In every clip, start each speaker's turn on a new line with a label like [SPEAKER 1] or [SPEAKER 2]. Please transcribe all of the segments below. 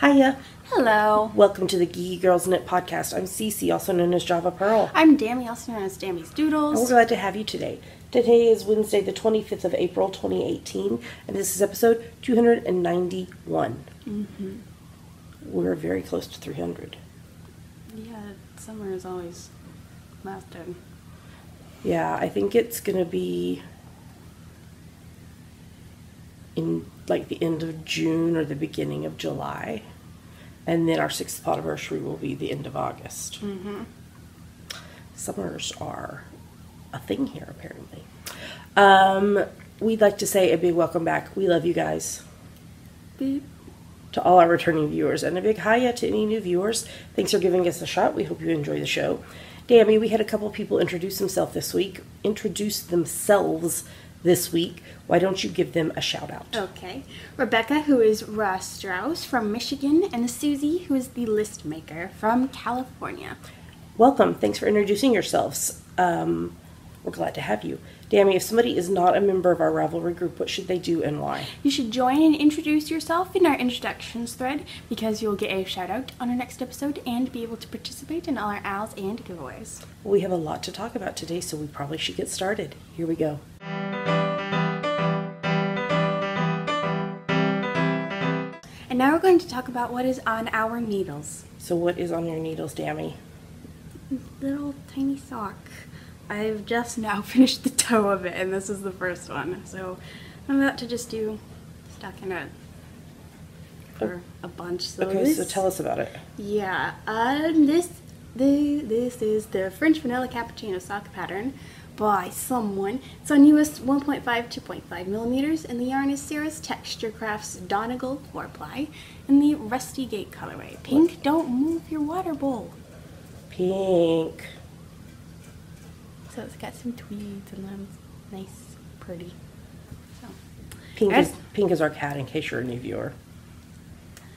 [SPEAKER 1] Hiya.
[SPEAKER 2] Hello.
[SPEAKER 1] Welcome to the Geeky Girls Knit Podcast. I'm Cece, also known as Java Pearl.
[SPEAKER 2] I'm Dammy, also known as Dammy's Doodles.
[SPEAKER 1] And we're glad to have you today. Today is Wednesday, the 25th of April, 2018, and this is episode 291.
[SPEAKER 2] Mm-hmm.
[SPEAKER 1] We're very close to 300.
[SPEAKER 2] Yeah, summer is always lasting.
[SPEAKER 1] Yeah, I think it's going to be in like the end of June or the beginning of July. And then our 6th anniversary will be the end of August.
[SPEAKER 2] Mm-hmm.
[SPEAKER 1] Summers are a thing here, apparently. We'd like to say a big welcome back. We love you guys.
[SPEAKER 2] Beep.
[SPEAKER 1] To all our returning viewers. And a big hiya to any new viewers. Thanks for giving us a shot. We hope you enjoy the show. Dammy, we had a couple people introduce themselves this week. Why don't you give them a shout out?
[SPEAKER 2] Okay. Rebecca, who is Ross Strauss from Michigan, and Susie, who is the list maker from California.
[SPEAKER 1] Welcome. Thanks for introducing yourselves. We're glad to have you. Dammy, if somebody is not a member of our Ravelry group, what should they do and why?
[SPEAKER 2] You should join and introduce yourself in our introductions thread because you'll get a shout out on our next episode and be able to participate in all our owls and giveaways.
[SPEAKER 1] We have a lot to talk about today, so we probably should get started. Here we go.
[SPEAKER 2] And now we're going to talk about what is on our needles.
[SPEAKER 1] So what is on your needles, Dammy?
[SPEAKER 2] Little tiny sock. I've just now finished the toe of it, and this is the first one. So I'm about to just do stockinette for a bunch. So
[SPEAKER 1] okay, so tell us about it.
[SPEAKER 2] Yeah, this is the French Vanilla Cappuccino sock pattern by someone. It's on US 1.5, 2.5 millimeters, and the yarn is Sarah's Texture Crafts Donegal 4-ply in the Rusty Gate colorway. Pink, don't move your water bowl.
[SPEAKER 1] Pink.
[SPEAKER 2] So it's got some tweeds and them, nice, pretty. So
[SPEAKER 1] Pink is our cat, in case you're a new viewer.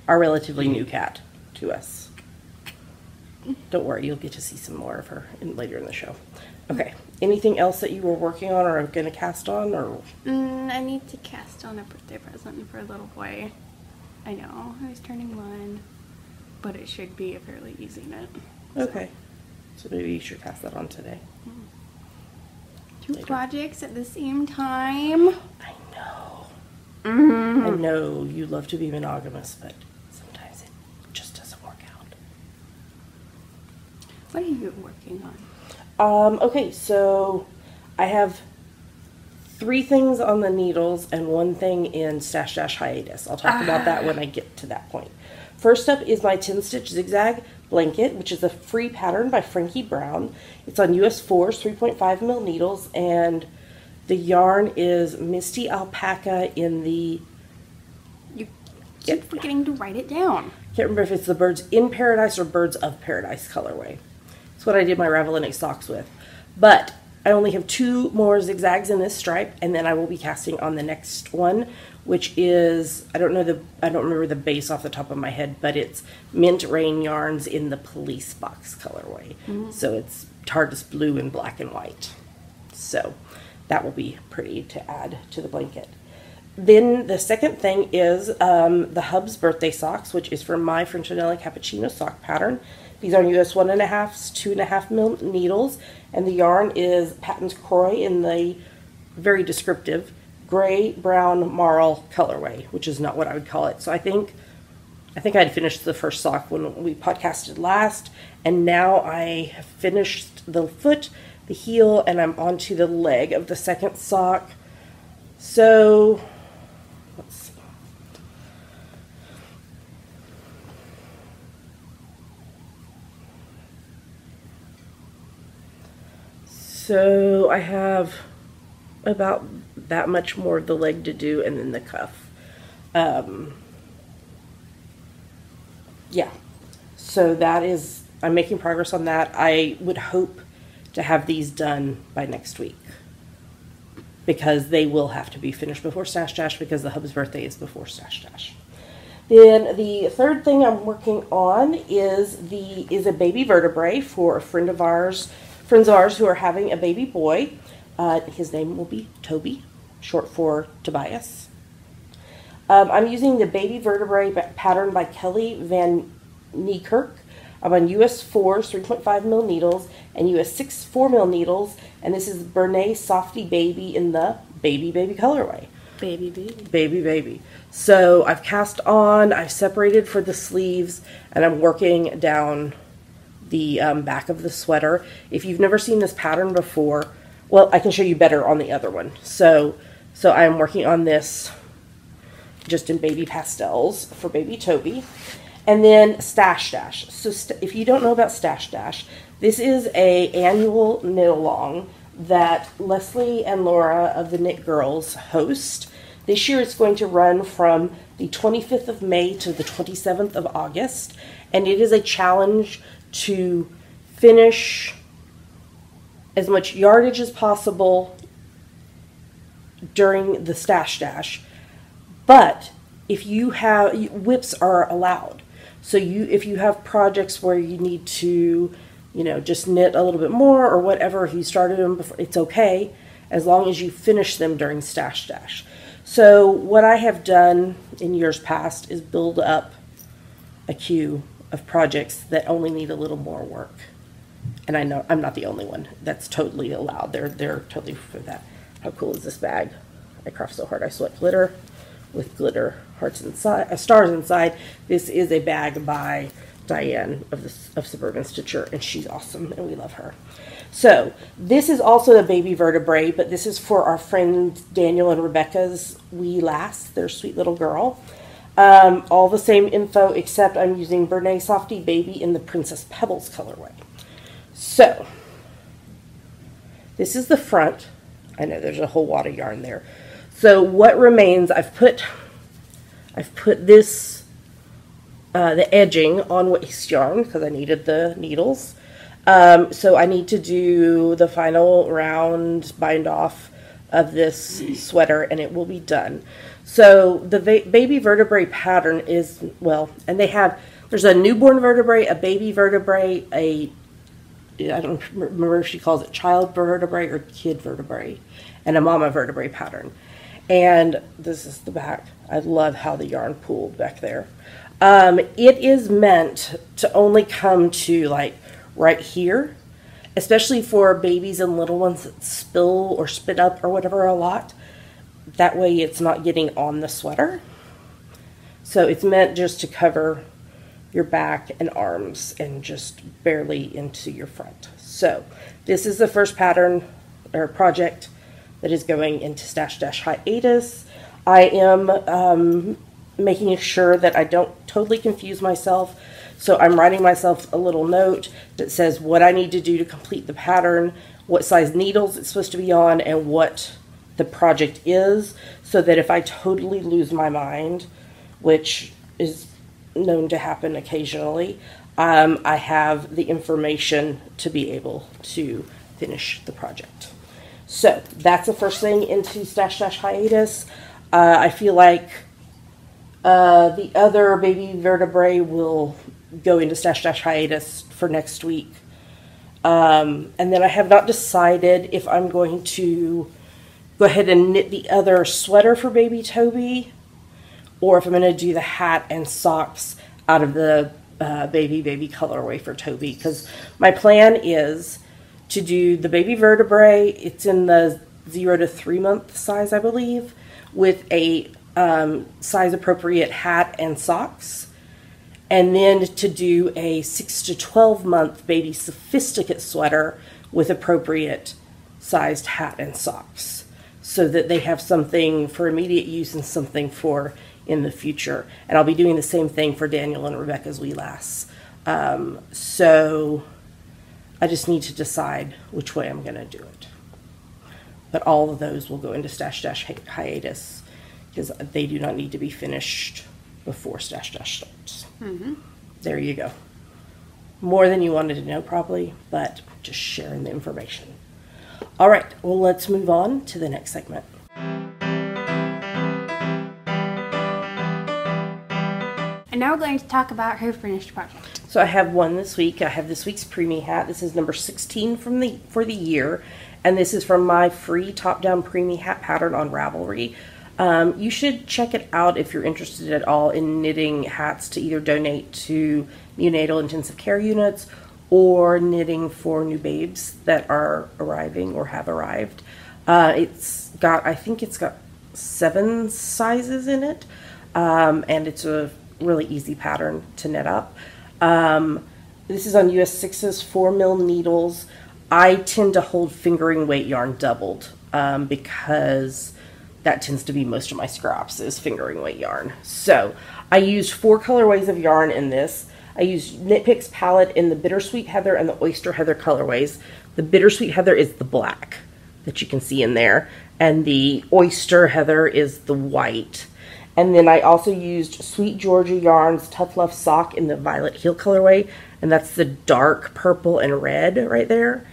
[SPEAKER 1] Our relatively new cat to us. Don't worry, you'll get to see some more of her later in the show. Okay, anything else that you were working on or going to cast on? Or
[SPEAKER 2] I need to cast on a birthday present for a little boy. I know, I was turning 1, but it should be a fairly easy knit.
[SPEAKER 1] Okay, so maybe you should cast that on today.
[SPEAKER 2] Two projects at the same time.
[SPEAKER 1] I know.
[SPEAKER 2] Mm-hmm.
[SPEAKER 1] I know you love to be monogamous, but sometimes it just doesn't work out.
[SPEAKER 2] What are you working on?
[SPEAKER 1] Okay, so I have 3 things on the needles and 1 thing in Stash Dash hiatus. I'll talk about that when I get to that point. First up is my 10-stitch zigzag blanket, which is a free pattern by Frankie Brown. It's on US 4's 3.5 mil needles, and the yarn is Misty Alpaca in the...
[SPEAKER 2] You keep forgetting to write it down.
[SPEAKER 1] Can't remember if it's the Birds in Paradise or Birds of Paradise colorway. That's what I did my Ravelry socks with. But I only have 2 more zigzags in this stripe, and then I will be casting on the next one, which is, I don't remember the base off the top of my head, but it's Mint Rain yarns in the Police Box colorway. Mm-hmm. So it's TARDIS blue and black and white. So that will be pretty to add to the blanket. Then the second thing is the Hub's birthday socks, which is from my French Vanilla Cappuccino sock pattern. These are US 1.5's 2.5 mil needles, and the yarn is Patton's Croy in the very descriptive gray, brown, marl colorway, which is not what I would call it. So I think I'd finished the first sock when we podcasted last, and now I have finished the foot, the heel, and I'm onto the leg of the second sock. So let's see. So I have about that much more of the leg to do, and then the cuff. Yeah, so that is, I'm making progress on that. I would hope to have these done by next week, because they will have to be finished before Stash Dash, because the Hub's birthday is before Stash Dash. Then the third thing I'm working on is a baby vertebrae for friends of ours who are having a baby boy. His name will be Toby, short for Tobias. I'm using the Baby Vertebrae pattern by Kelly Van Niekerk. I'm on US 4s 3.5 mil needles and US 6 4 mil needles, and this is Bernay Softy Baby in the Baby colorway. Baby. So I've cast on, I've separated for the sleeves, and I'm working down the back of the sweater. If you've never seen this pattern before, well, I can show you better on the other one. So I'm working on this just in baby pastels for baby Toby. And then Stash Dash. So if you don't know about Stash Dash, this is a annual knit along that Leslie and Laura of the Knit Girls host. This year it's going to run from the 25th of May to the 27th of August, and it is a challenge to finish as much yardage as possible during the Stash Dash. But if you have, whips are allowed. So if you have projects where you need to, just knit a little bit more or whatever, if you started them before, it's okay as long as you finish them during Stash Dash. So what I have done in years past is build up a queue of projects that only need a little more work. And I know I'm not the only one. That's totally allowed. They're totally for that. How cool is this bag? I craft so hard I sweat glitter with glitter hearts inside, stars inside. This is a bag by Diane of Suburban Stitcher, and she's awesome, and we love her. So this is also a Baby Vertebrae, but this is for our friend Daniel and Rebecca's wee lass, their sweet little girl. All the same info, except I'm using Bernay Softy Baby in the Princess Pebbles colorway. So this is the front. I know there's a whole wad of yarn there. So what remains, I've put this, the edging on waste yarn because I needed the needles. So I need to do the final round bind off of this sweater and it will be done. So the Baby Vertebrae pattern is, and there's a newborn vertebrae, a baby vertebrae, I don't remember if she calls it child vertebrae or kid vertebrae, and a mama vertebrae pattern. And this is the back. I love how the yarn pooled back there. It is meant to only come to like right here, especially for babies and little ones that spill or spit up or whatever a lot. That way it's not getting on the sweater. So it's meant just to cover your back and arms and just barely into your front. So this is the first pattern or project that is going into Stash Dash hiatus. I am making sure that I don't totally confuse myself. So I'm writing myself a little note that says what I need to do to complete the pattern, what size needles it's supposed to be on, and what the project is, so that if I totally lose my mind, which is known to happen occasionally, I have the information to be able to finish the project. So that's the first thing into Stash Dash hiatus. I feel like the other Baby Vertebrae will go into Stash Dash hiatus for next week. And then I have not decided if I'm going to go ahead and knit the other sweater for baby Toby, or if I'm going to do the hat and socks out of the baby colorway for Toby. Because my plan is to do the Baby Vertebrae. It's in the 0 to 3 month size, I believe, with a size appropriate hat and socks. And then to do a 6 to 12 month baby sophisticate sweater with appropriate sized hat and socks, so that they have something for immediate use and something for in the future. And I'll be doing the same thing for Daniel and Rebecca's wee lass. So I just need to decide which way I'm going to do it. But all of those will go into Stash Dash hiatus because they do not need to be finished before Stash Dash starts. Mm-hmm. There you go. More than you wanted to know probably, but just sharing the information. All right, well, let's move on to the next segment.
[SPEAKER 2] And now we're going to talk about her finished project.
[SPEAKER 1] So I have one this week. I have this week's preemie hat. This is number 16 for the year, and this is from my free top-down preemie hat pattern on Ravelry. You should check it out if you're interested at all in knitting hats to either donate to neonatal intensive care units or knitting for new babes that are arriving or have arrived. I think it's got 7 sizes in it, and it's a really easy pattern to knit up. This is on US 6's 4mm needles. I tend to hold fingering weight yarn doubled because that tends to be most of my scraps is fingering weight yarn. So I used 4 colorways of yarn in this. I used Knit Picks palette in the Bittersweet Heather and the Oyster Heather colorways. The Bittersweet Heather is the black that you can see in there, and the Oyster Heather is the white. And then I also used Sweet Georgia Yarns Tough Love Sock in the Violet Heel colorway, and that's the dark purple and red right there.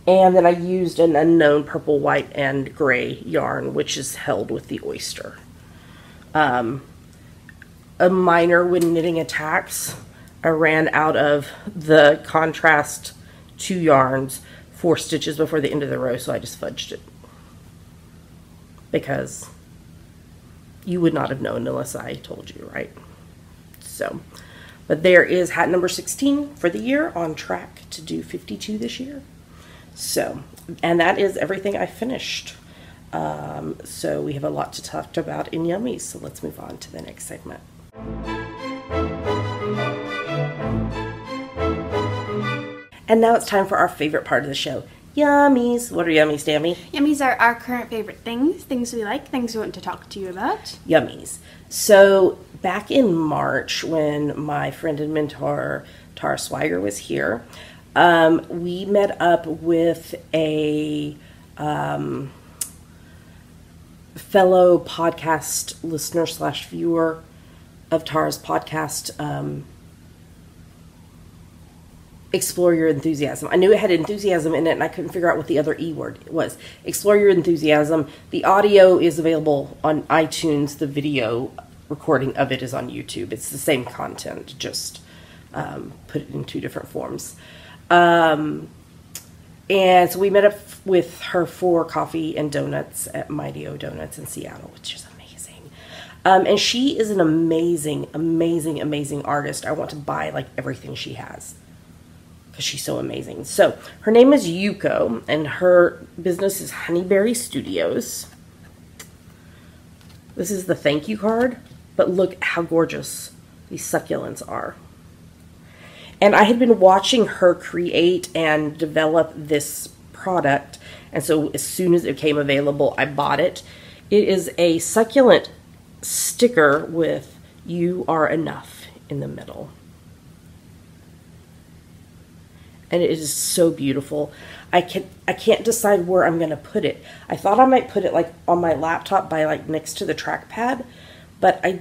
[SPEAKER 1] And then I used an unknown purple, white, and gray yarn, which is held with the oyster. A minor when knitting attacks, I ran out of the contrast 2 yarns 4 stitches before the end of the row, so I just fudged it. Because you would not have known unless I told you, right? So, but there is hat number 16 for the year, on track to do 52 this year. So, and that is everything I finished. So we have a lot to talk about in Yummies, so let's move on to the next segment. And now it's time for our favorite part of the show, Yummies. What are Yummies, Tammy?
[SPEAKER 2] Yummies are our current favorite things, things we like, things we want to talk to you about.
[SPEAKER 1] Yummies. So back in March, when my friend and mentor Tara Swiger was here, we met up with a fellow podcast listener / viewer of Tara's podcast, Explore Your Enthusiasm. I knew it had enthusiasm in it, and I couldn't figure out what the other E word was. Explore Your Enthusiasm. The audio is available on iTunes. The video recording of it is on YouTube. It's the same content, just put it in 2 different forms. And so we met up with her for coffee and donuts at Mighty O Donuts in Seattle, which is amazing. And she is an amazing, amazing, amazing artist. I want to buy like everything she has because she's so amazing. So her name is Yuko, and her business is Honeyberry Studios. This is the thank you card, but look how gorgeous these succulents are. And I had been watching her create and develop this product, and so as soon as it came available, I bought it. It is a succulent sticker with "You Are Enough" in the middle. And it is so beautiful. I can't decide where I'm going to put it. I thought I might put it like on my laptop by like next to the trackpad, but I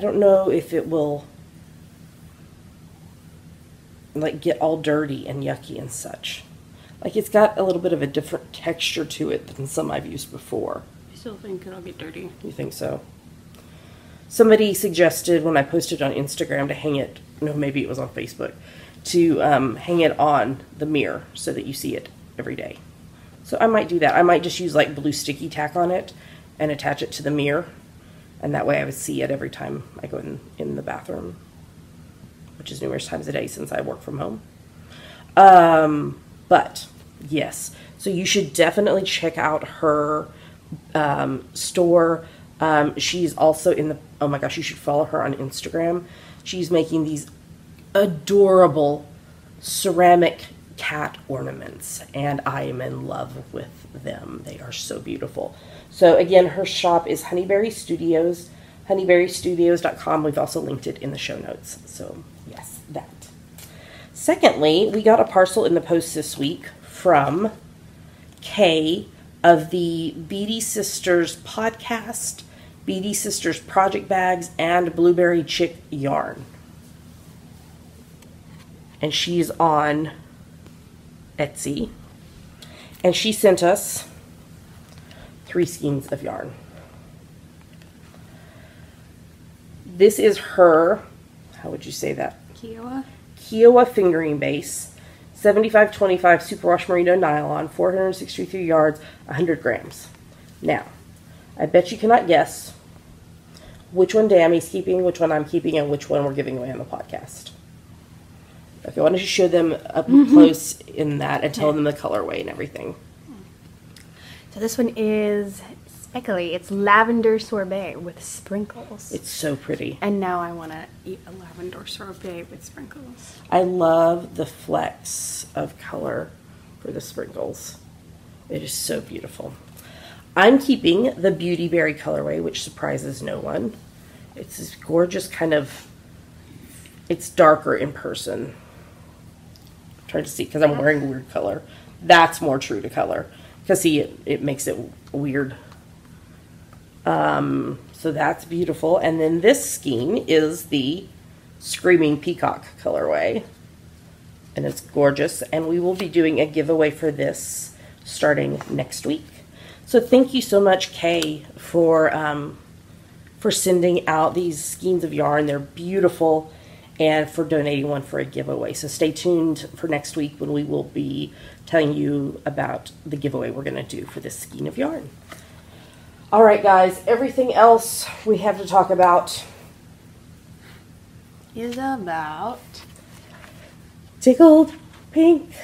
[SPEAKER 1] don't know if it will like get all dirty and yucky and such. Like it's got a little bit of a different texture to it than some I've used before.
[SPEAKER 2] I still think it'll get dirty.
[SPEAKER 1] You think so? Somebody suggested when I posted on Instagram to hang it, no, maybe it was on Facebook, to hang it on the mirror so that you see it every day. So I might do that. I might just use like blue sticky tack on it and attach it to the mirror, and that way I would see it every time I go in the bathroom, which is numerous times a day since I work from home. But yes, so you should definitely check out her store. She's also in the, oh my gosh, you should follow her on Instagram. She's making these adorable ceramic cat ornaments, and I am in love with them. They are so beautiful. So again, her shop is Honeyberry Studios, honeyberrystudios.com. We've also linked it in the show notes. So yes, that. Secondly, we got a parcel in the post this week from Kay of the Beady Sisters podcast, Beady Sisters project bags, and Blueberry Chick yarn. And she's on Etsy. And she sent us 3 skeins of yarn. This is her, how would you say that? Kiowa fingering base, 75/25 superwash merino nylon, 463 yards, 100 grams. Now, I bet you cannot guess which one Dammy's keeping, which one I'm keeping, and which one we're giving away on the podcast. Okay, why don't you show them up close in that and tell them the colorway and everything.
[SPEAKER 2] So this one is speckly. It's lavender sorbet with sprinkles.
[SPEAKER 1] It's so pretty.
[SPEAKER 2] And now I want to eat a lavender sorbet with sprinkles.
[SPEAKER 1] I love the flecks of color for the sprinkles. It is so beautiful. I'm keeping the Beauty Berry colorway, which surprises no one. It's this gorgeous kind of, it's darker in person. I'm trying to see, because I'm wearing weird color. That's more true to color. Because see, it makes it weird. So that's beautiful. And then this skein is the Screaming Peacock colorway. And it's gorgeous. And we will be doing a giveaway for this starting next week. So thank you so much, Kay, for sending out these skeins of yarn. They're beautiful, and for donating one for a giveaway. So stay tuned for next week when we will be telling you about the giveaway we're going to do for this skein of yarn. All right, guys, everything else we have to talk about
[SPEAKER 2] is about
[SPEAKER 1] Tickled Pink.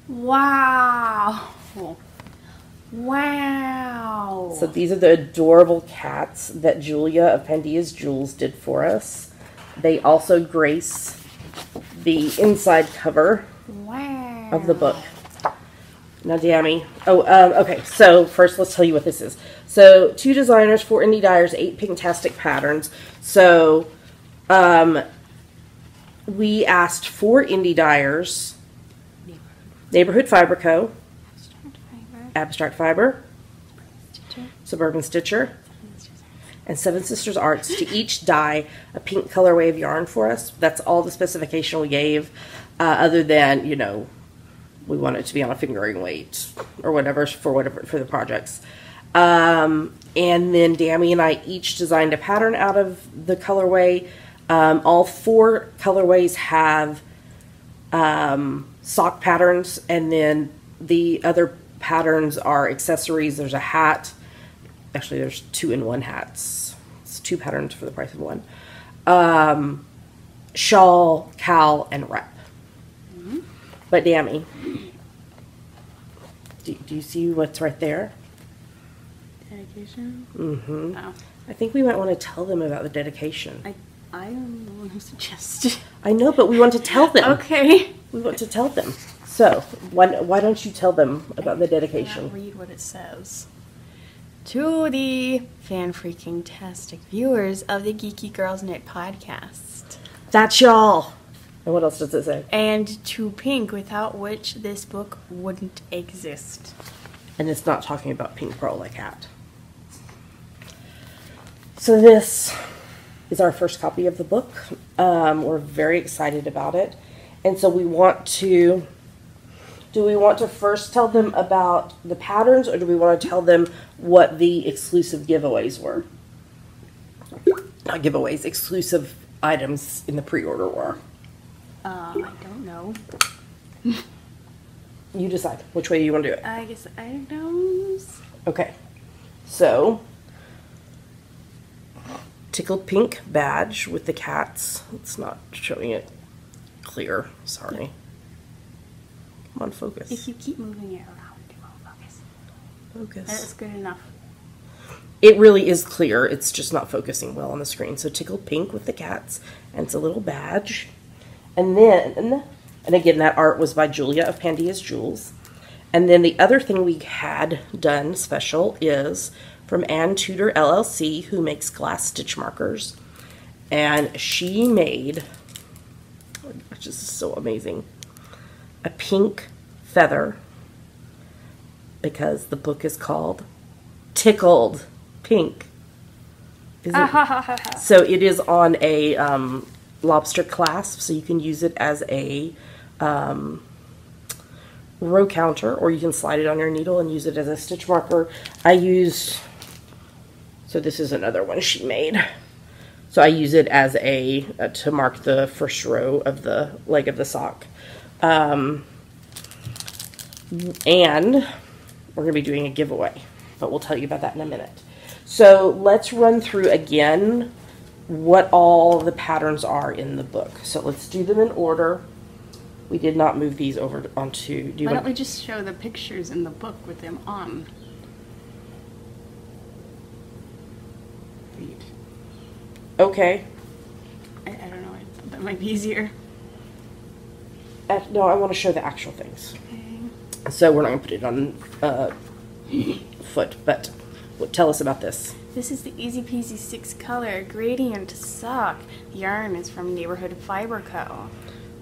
[SPEAKER 2] Wow. Wow.
[SPEAKER 1] So these are the adorable cats that Julia of Pandia's Jewels did for us. They also grace the inside cover of the book. Now, Dammy. Okay, so first let's tell you what this is. So 2 designers, 4 indie dyers, 8 Pinktastic patterns. So we asked 4 indie dyers, Neighborhood Fiber Co., Abstract Fiber, Suburban Stitcher, and Seven Sisters Arts to each dye a pink colorway of yarn for us. That's all the specification we gave, other than, you know, we want it to be on a fingering weight or whatever for the projects. And then Dammy and I each designed a pattern out of the colorway. All 4 colorways have sock patterns, and then the other patterns are accessories. There's a hat. Actually, there's 2-in-1 hats. It's 2 patterns for the price of 1. Shawl, cowl, and wrap. Mm-hmm. But Dammy, do you see what's right there?
[SPEAKER 2] Dedication?
[SPEAKER 1] Mm-hmm.
[SPEAKER 2] Oh.
[SPEAKER 1] I think we might want to tell them about the dedication.
[SPEAKER 2] I am the one who suggested.
[SPEAKER 1] I know, but we want to tell them.
[SPEAKER 2] Okay.
[SPEAKER 1] We want to tell them. So, why don't you tell them about the dedication?
[SPEAKER 2] I'll read what it says. To the fan-freaking-tastic viewers of the Geeky Girls Knit podcast.
[SPEAKER 1] That's y'all. And what else does it say?
[SPEAKER 2] And to Pink, without which this book wouldn't exist.
[SPEAKER 1] And it's not talking about Pink Pearl like hat. So this is our first copy of the book. We're very excited about it. And so we want to... Do we want to first tell them about the patterns, or do we want to tell them what the exclusive giveaways were? Not giveaways, exclusive items in the pre-order were.
[SPEAKER 2] I don't know.
[SPEAKER 1] You decide which way you want to do it.
[SPEAKER 2] I guess I don't know.
[SPEAKER 1] Okay. So, Tickled Pink badge with the cats. It's not showing it clear. Sorry. Come on, focus.
[SPEAKER 2] If you keep moving it around, it won't focus.
[SPEAKER 1] Focus.
[SPEAKER 2] That's good enough.
[SPEAKER 1] It really is clear. It's just not focusing well on the screen. So Tickled Pink with the cats. And it's a little badge. And then, and again, that art was by Julia of Pandia's Jewels. And then the other thing we had done special is from Ann Tudor LLC, who makes glass stitch markers. And she made, which is so amazing, a pink feather, because the book is called Tickled Pink. So it is on a lobster clasp, so you can use it as a row counter, or you can slide it on your needle and use it as a stitch marker. So this is another one she made. So I use it as to mark the first row of the leg of the sock. And we're going to be doing a giveaway but we'll tell you about that in a minute. So let's run through again what all the patterns are in the book. So let's do them in order. We did not move these over onto...
[SPEAKER 2] Why don't we just show the pictures in the book with them on?
[SPEAKER 1] Okay.
[SPEAKER 2] I don't know. That might be easier.
[SPEAKER 1] No, I want to show the actual things.
[SPEAKER 2] Okay.
[SPEAKER 1] So we're not going to put it on foot, but tell us about this.
[SPEAKER 2] This is the Easy Peasy 6-color gradient sock. The yarn is from Neighborhood Fiber Co.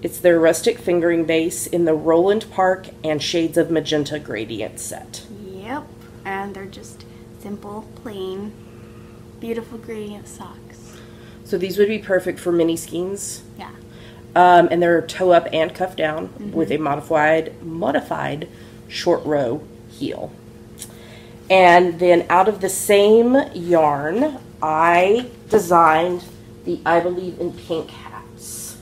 [SPEAKER 1] It's their rustic fingering base in the Roland Park and Shades of Magenta gradient set.
[SPEAKER 2] Yep, and they're just simple, plain, beautiful gradient socks.
[SPEAKER 1] So these would be perfect for mini skeins.
[SPEAKER 2] Yeah.
[SPEAKER 1] And they're toe up and cuff down with a modified short row heel. And then out of the same yarn, I designed the I Believe in Pink hats.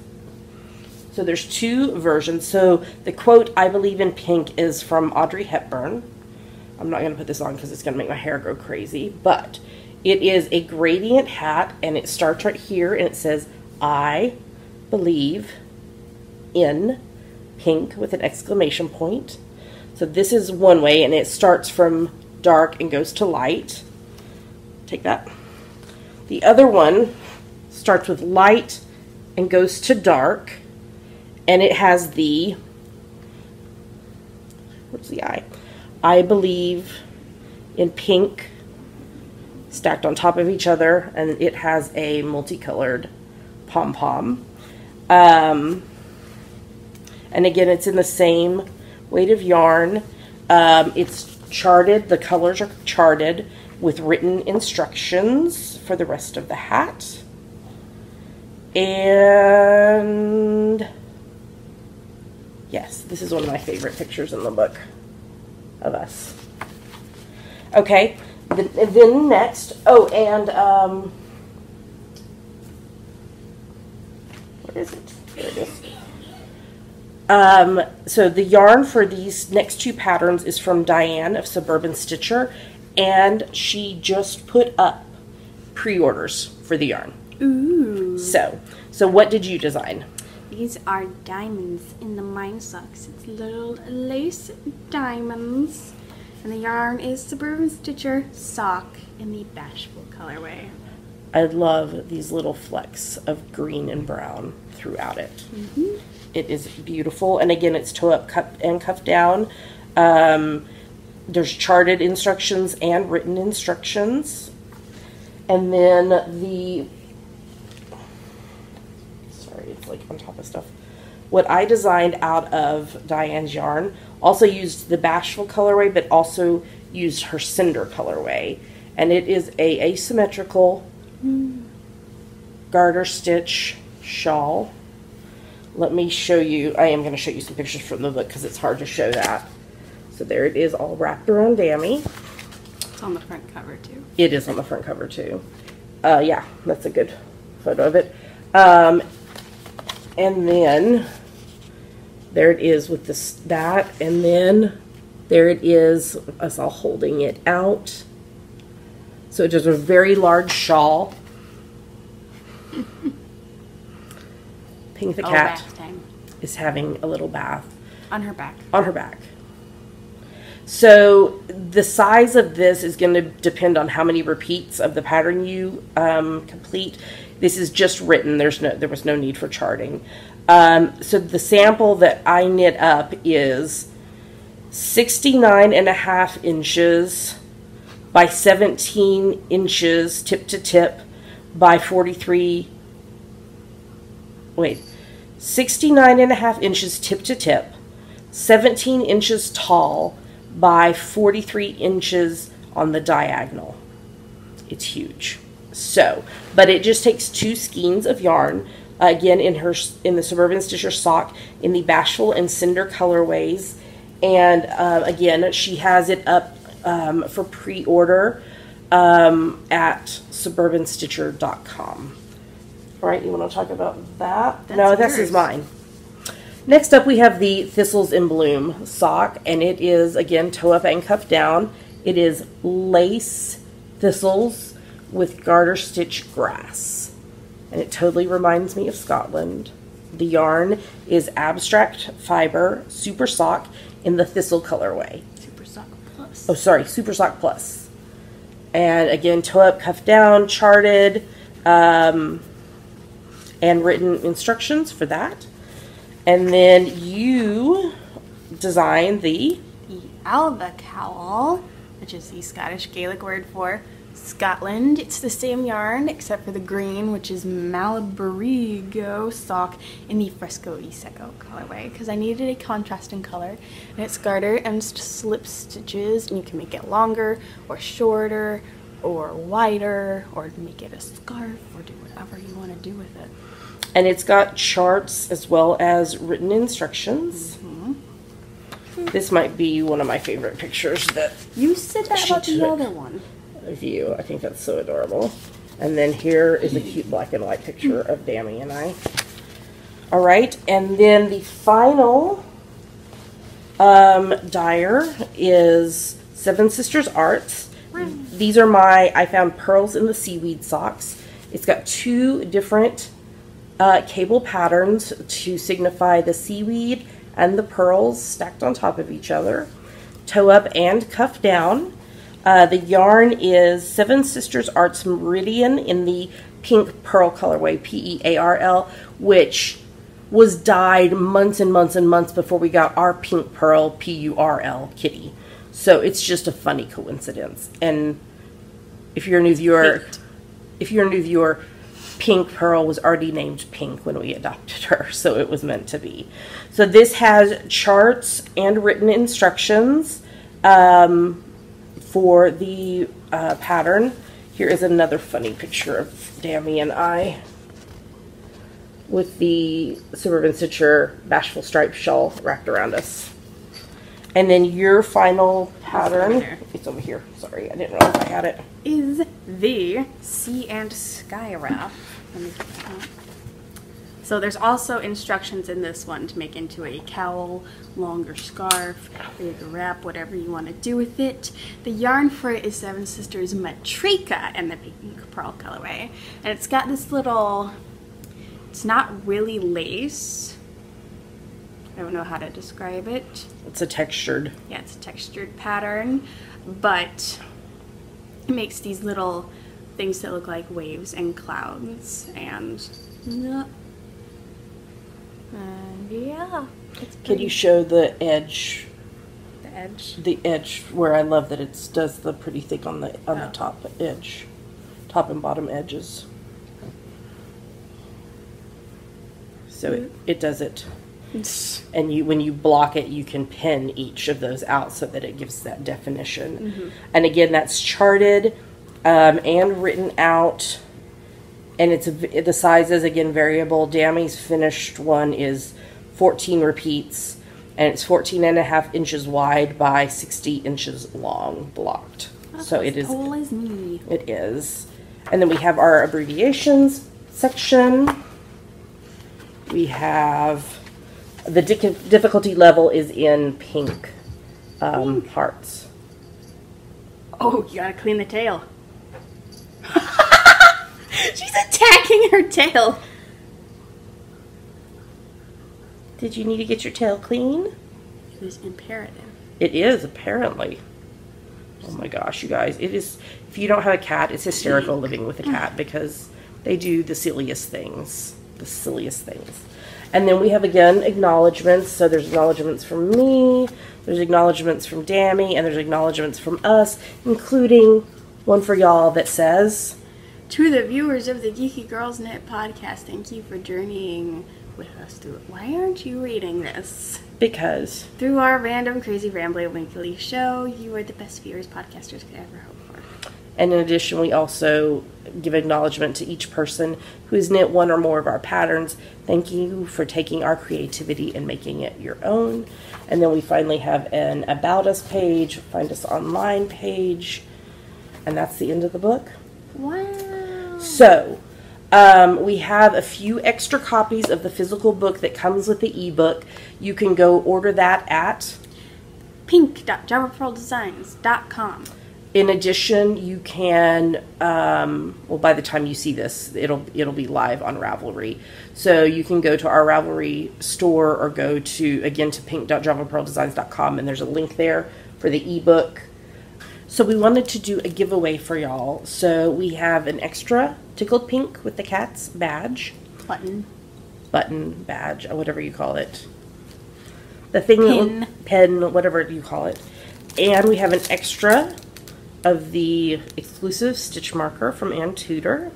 [SPEAKER 1] So there's two versions. So the quote, I believe in pink, is from Audrey Hepburn. I'm not going to put this on because it's going to make my hair go crazy. But it is a gradient hat, and it starts right here, and it says, I believe in pink with an exclamation point. So this is one way, and it starts from dark and goes to light. Take that. The other one starts with light and goes to dark, and it has the, what's the I believe in pink stacked on top of each other, and it has a multicolored pom-pom. And again, it's in the same weight of yarn. It's charted, the colors are charted with written instructions for the rest of the hat. And yes, this is one of my favorite pictures in the book of us. Okay, then next, oh, and where is it? There it is. So the yarn for these next two patterns is from Diane of Suburban Stitcher, and she just put up pre-orders for the yarn.
[SPEAKER 2] Ooh.
[SPEAKER 1] So what did you design?
[SPEAKER 2] These are diamonds in the mine socks. It's little lace diamonds. And the yarn is Suburban Stitcher sock in the Bashful colorway.
[SPEAKER 1] I love these little flecks of green and brown throughout it.
[SPEAKER 2] Mm-hmm.
[SPEAKER 1] It is beautiful, and again, it's toe up, and cuff down. There's charted instructions and written instructions. And then sorry, it's like on top of stuff. What I designed out of Diane's yarn also used the Bashful colorway, but also used her Cinder colorway. And it is a asymmetrical garter stitch shawl. Let me show you. I am going to show you some pictures from the book because it's hard to show that. So there it is, all wrapped around Dammy.
[SPEAKER 2] It's on the front cover too.
[SPEAKER 1] It is on the front cover too. Yeah, that's a good photo of it. And then there it is with that, and then there it is, us all holding it out. So it is a very large shawl. Pink the cat
[SPEAKER 2] bath time.
[SPEAKER 1] is having a little bath.
[SPEAKER 2] On her back.
[SPEAKER 1] On her back. So the size of this is going to depend on how many repeats of the pattern you complete. This is just written. There was no need for charting. So the sample that I knit up is 69.5 inches by 17 inches tip to tip by 69.5 inches tip to tip, 17 inches tall by 43 inches on the diagonal. It's huge. So, but it just takes 2 skeins of yarn, again in the Suburban Stitcher sock in the Bashful and Cinder colorways, and again she has it up for pre-order at suburbanstitcher.com. All right, you want to talk about that? No, this is mine. Next up, we have the Thistles in Bloom sock, and it is, again, toe up and cuff down. It is lace thistles with garter stitch grass. And it totally reminds me of Scotland. The yarn is abstract fiber super sock in the thistle colorway.
[SPEAKER 2] Super Sock Plus.
[SPEAKER 1] Oh, sorry, Super Sock Plus. And again, toe up, cuff down, charted, and written instructions for that. And then you designed the
[SPEAKER 2] Alba cowl, which is the Scottish Gaelic word for Scotland. It's the same yarn except for the green, which is Malabarigo sock in the Fresco y Seco colorway, because I needed a contrasting color. And it's garter and slip stitches, and you can make it longer or shorter or wider or make it a scarf or do whatever you want to do with it.
[SPEAKER 1] And it's got charts as well as written instructions. This might be one of my favorite pictures that
[SPEAKER 2] You said that about the other one.
[SPEAKER 1] of you. I think that's so adorable. And then here is a cute black and white picture of Dammy and I. All right, and then the final dyer is Seven Sisters Arts. These are I found pearls in the seaweed socks. It's got 2 different cable patterns to signify the seaweed and the pearls stacked on top of each other. Toe up and cuff down. The yarn is Seven Sisters Arts Meridian in the pink pearl colorway, P-E-A-R-L, which was dyed months and months and months before we got our pink pearl, P-U-R-L, kitty. So it's just a funny coincidence. And if you're a new viewer, Pink Pearl was already named Pink when we adopted her, so it was meant to be. So this has charts and written instructions for the pattern. Here is another funny picture of Dammy and I with the Suburban Stitcher Bashful Stripe shawl wrapped around us. And then your final pattern, it's over here, sorry, I didn't realize I had it,
[SPEAKER 2] is the Sea and Sky Wrap. Let me get that out. So there's also instructions in this one to make into a cowl, longer scarf, big wrap, whatever you want to do with it. The yarn for it is Seven Sisters Matrika in the pink pearl colorway. And it's got this little, it's not really lace. I don't know how to describe it.
[SPEAKER 1] it's a textured.
[SPEAKER 2] Yeah, it's a textured pattern, but it makes these little things that look like waves and clouds, and yeah, it's
[SPEAKER 1] Can
[SPEAKER 2] pretty.
[SPEAKER 1] you show the edge?
[SPEAKER 2] The edge?
[SPEAKER 1] The edge where I love that it does the pretty thick on the top edge, top and bottom edges. So it does it. And when you block it, you can pin each of those out so that it gives that definition. And again, that's charted and written out, and the size is again variable. Dammy's finished one is 14 repeats, and it's 14.5 inches wide by 60 inches long, blocked. So it is
[SPEAKER 2] tall as me.
[SPEAKER 1] It is. And then we have our abbreviations section. We have the difficulty level is in pink hearts.
[SPEAKER 2] Oh, you gotta clean the tail. She's attacking her tail.
[SPEAKER 1] Did you need to get your tail clean?
[SPEAKER 2] It was imperative.
[SPEAKER 1] It is, apparently. Oh my gosh, you guys. It is, if you don't have a cat, it's hysterical living with a cat because they do the silliest things. The silliest things. And then we have, again, acknowledgements. So there's acknowledgements from me, there's acknowledgements from Dammy, and there's acknowledgements from us, including one for y'all that says,
[SPEAKER 2] To the viewers of the Geeky Girls Knit podcast, thank you for journeying with us through it. Why aren't you reading this?
[SPEAKER 1] because.
[SPEAKER 2] Through our random, crazy, rambly, winkly show, you are the best viewers podcasters could ever hope for.
[SPEAKER 1] And in addition, we also give acknowledgement to each person who has knit one or more of our patterns. Thank you for taking our creativity and making it your own. And then we finally have an About Us page, Find Us Online page, and that's the end of the book.
[SPEAKER 2] Wow.
[SPEAKER 1] So, we have a few extra copies of the physical book that comes with the ebook. You can go order that at
[SPEAKER 2] pink.javapearldesigns.com.
[SPEAKER 1] In addition, you can, well, by the time you see this, it'll be live on Ravelry. So you can go to our Ravelry store or go to, again, to pink.javapearldesigns.com, and there's a link there for the ebook. So we wanted to do a giveaway for y'all. So we have an extra Tickled Pink with the cat's badge. Button, badge, or whatever you call it. The thing, pen, whatever you call it. And we have an extra of the exclusive stitch marker from Ann Tudor,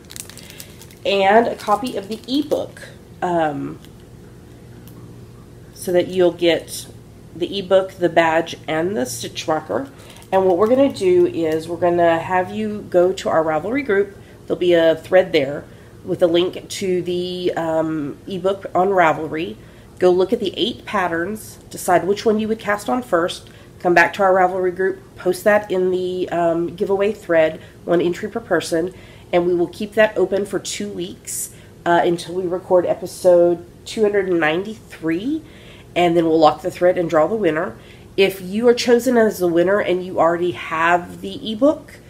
[SPEAKER 1] and a copy of the ebook, so that you'll get the ebook, the badge, and the stitch marker. And what we're going to do is we're going to have you go to our Ravelry group. There'll be a thread there with a link to the ebook on Ravelry. Go look at the 8 patterns, decide which one you would cast on first. Come back to our Ravelry group, post that in the giveaway thread, 1 entry per person, and we will keep that open for 2 weeks until we record episode 293, and then we'll lock the thread and draw the winner. If you are chosen as the winner and you already have the ebook,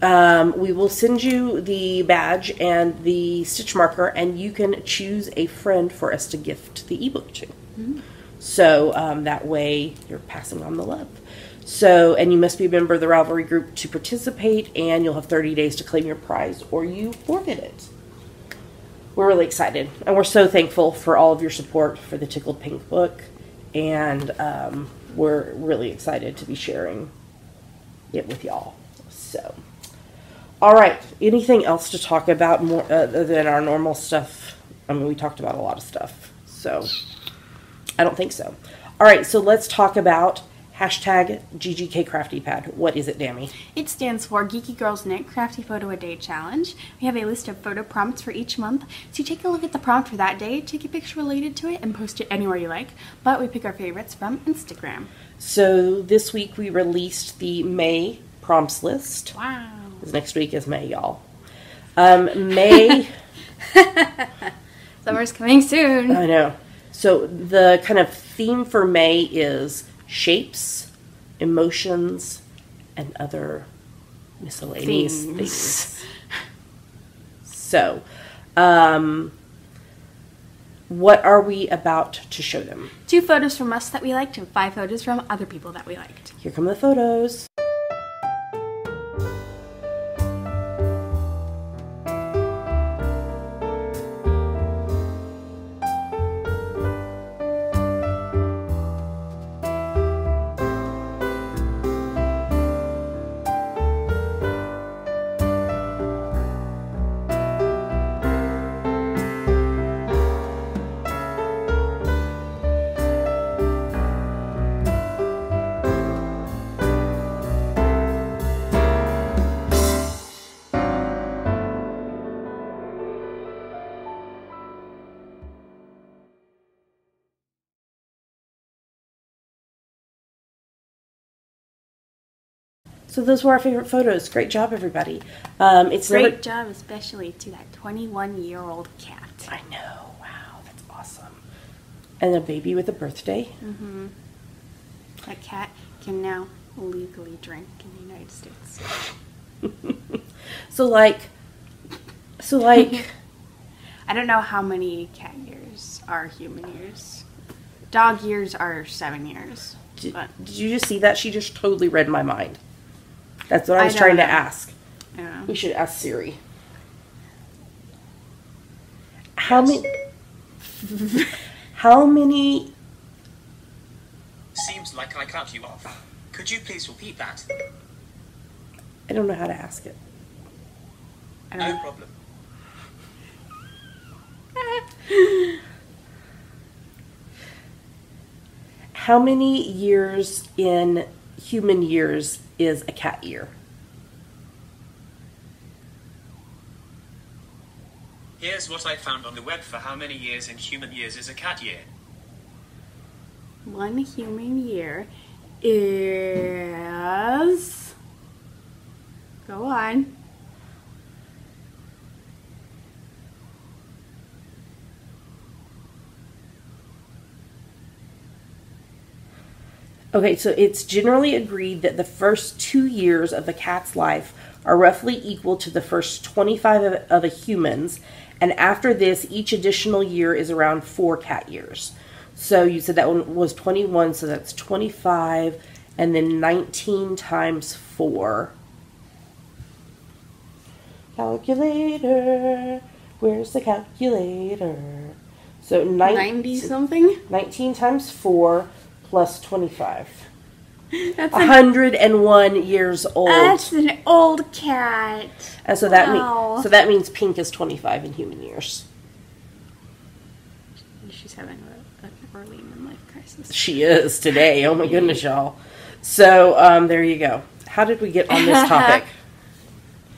[SPEAKER 1] we will send you the badge and the stitch marker, and you can choose a friend for us to gift the ebook to. Mm-hmm. So that way you're passing on the love. So, and you must be a member of the Ravelry group to participate, and you'll have 30 days to claim your prize or you forfeit it. We're really excited, and we're so thankful for all of your support for the Tickled Pink book, and we're really excited to be sharing it with y'all. So, all right, anything else to talk about more than our normal stuff? I mean, we talked about a lot of stuff, so I don't think so. All right, so let's talk about hashtag GGK Crafty Pad. What is it, Dammy?
[SPEAKER 2] It stands for Geeky Girls Knit Crafty Photo a Day Challenge. We have a list of photo prompts for each month. So you take a look at the prompt for that day, take a picture related to it, and post it anywhere you like. But we pick our favorites from Instagram.
[SPEAKER 1] So this week we released the May prompts list.
[SPEAKER 2] Wow.
[SPEAKER 1] Because next week is May, y'all. May.
[SPEAKER 2] Summer's coming soon.
[SPEAKER 1] I know. So the kind of theme for May is shapes, emotions, and other miscellaneous things. So, what are we about to show them?
[SPEAKER 2] 2 photos from us that we liked and 5 photos from other people that we liked.
[SPEAKER 1] Here come the photos. So those were our favorite photos. Great job, everybody. It's
[SPEAKER 2] Great job, especially to that 21-year-old cat.
[SPEAKER 1] I know. Wow, that's awesome. And a baby with a birthday.
[SPEAKER 2] Mm-hmm. That cat can now legally drink in the United States.
[SPEAKER 1] So like,
[SPEAKER 2] I don't know how many cat years are human years. Dog years are 7 years.
[SPEAKER 1] Did you just see that? She just totally read my mind. That's what I was trying to ask.
[SPEAKER 2] Yeah.
[SPEAKER 1] We should ask Siri. How many? How many?
[SPEAKER 3] Seems like I cut you off. Could you please repeat that?
[SPEAKER 1] I don't know how to ask it.
[SPEAKER 3] No problem.
[SPEAKER 1] How many years in human years is a cat year?
[SPEAKER 3] Here's what I found on the web for how many years in human years is a cat year.
[SPEAKER 2] 1 human year is... Go on.
[SPEAKER 1] Okay, so it's generally agreed that the first 2 years of the cat's life are roughly equal to the first 25 of a human's, and after this, each additional year is around 4 cat years. So you said that one was 21, so that's 25, and then 19 times 4. Calculator, where's the calculator? So
[SPEAKER 2] 90 something?
[SPEAKER 1] 19 times 4 plus 25.
[SPEAKER 2] That's
[SPEAKER 1] 101 years old.
[SPEAKER 2] That's an old cat.
[SPEAKER 1] And so
[SPEAKER 2] Wow.
[SPEAKER 1] that means Pink is 25 in human years.
[SPEAKER 2] She's having an early midlife crisis.
[SPEAKER 1] She is today. Oh my goodness, y'all. So there you go. How did we get on this topic?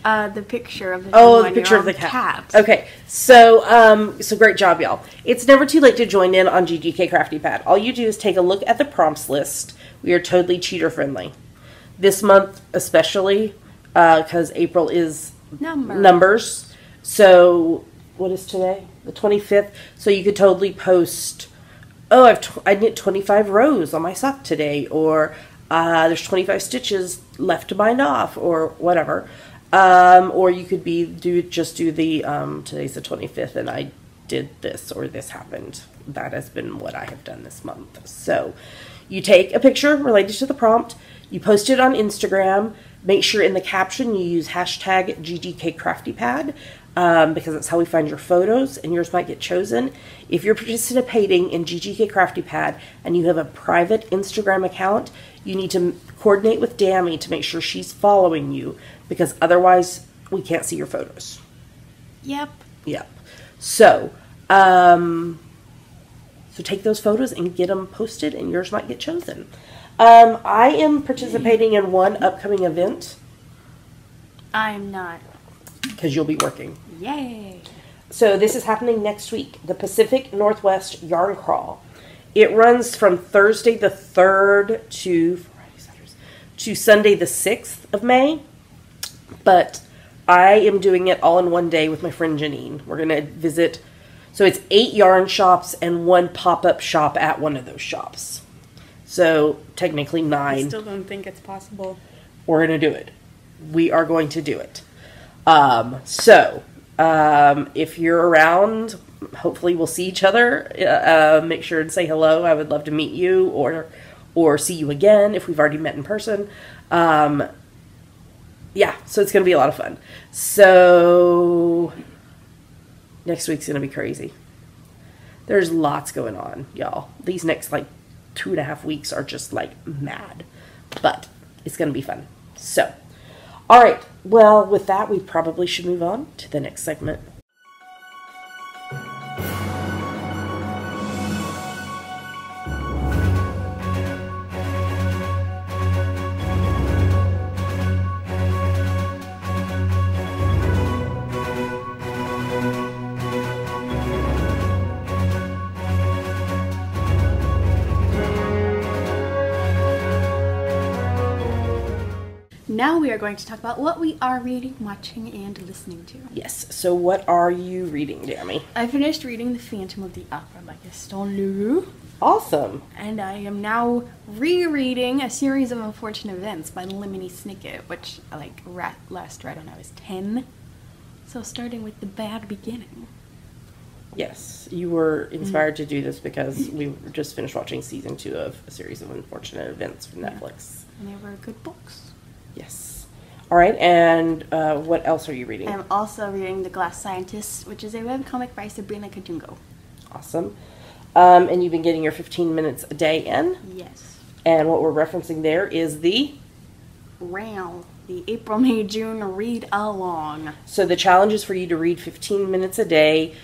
[SPEAKER 2] The picture of the
[SPEAKER 1] the picture of the cat. Okay, so great job, y'all. It's never too late to join in on GGK Crafty Pad. All you do is take a look at the prompts list. We are totally cheater friendly. This month especially, because April is numbers. So what is today? The 25th. So you could totally post, I knit 25 rows on my sock today, or there's 25 stitches left to bind off, or whatever. Or you could just do the, today's the 25th and I did this or this happened. That has been what I have done this month. So you take a picture related to the prompt, you post it on Instagram, make sure in the caption you use hashtag GGKCraftyPad, because that's how we find your photos and yours might get chosen. If you're participating in GGK Crafty Pad and you have a private Instagram account, you need to coordinate with Dammy to make sure she's following you, because otherwise we can't see your photos.
[SPEAKER 2] Yep.
[SPEAKER 1] So, take those photos and get them posted and yours might get chosen. I am participating in one upcoming event.
[SPEAKER 2] I'm not.
[SPEAKER 1] Because you'll be working.
[SPEAKER 2] Yay.
[SPEAKER 1] So this is happening next week. The Pacific Northwest Yarn Crawl. It runs from Thursday the 3rd to Sunday the 6th of May. But I am doing it all in one day with my friend Janine. We're going to visit. So it's 8 yarn shops and 1 pop-up shop at one of those shops. So technically 9.
[SPEAKER 2] I still don't think it's possible.
[SPEAKER 1] We're going to do it. We are going to do it. If you're around, hopefully we'll see each other. Make sure to say hello. I would love to meet you or see you again if we've already met in person. So it's going to be a lot of fun. So next week's going to be crazy. There's lots going on, y'all. These next 2.5 weeks are just mad, but it's going to be fun. So, all right. Well, with that, we probably should move on to the next segment.
[SPEAKER 2] Now we are going to talk about what we are reading, watching, and listening to.
[SPEAKER 1] Yes. So what are you reading, Dammy?
[SPEAKER 2] I finished reading The Phantom of the Opera by Gaston Leroux.
[SPEAKER 1] Awesome.
[SPEAKER 2] And I am now rereading A Series of Unfortunate Events by Lemony Snicket, which I last read when I was 10. So starting with The Bad Beginning.
[SPEAKER 1] Yes, you were inspired to do this because we just finished watching season 2 of A Series of Unfortunate Events from Netflix.
[SPEAKER 2] And they were good books.
[SPEAKER 1] Yes. All right, and what else are you reading?
[SPEAKER 2] I'm also reading The Glass Scientist, which is a webcomic by Sabrina Kadungo.
[SPEAKER 1] Awesome. And you've been getting your 15 minutes a day in?
[SPEAKER 2] Yes.
[SPEAKER 1] And what we're referencing there is the
[SPEAKER 2] April, May, June read along.
[SPEAKER 1] So the challenge is for you to read 15 minutes a day.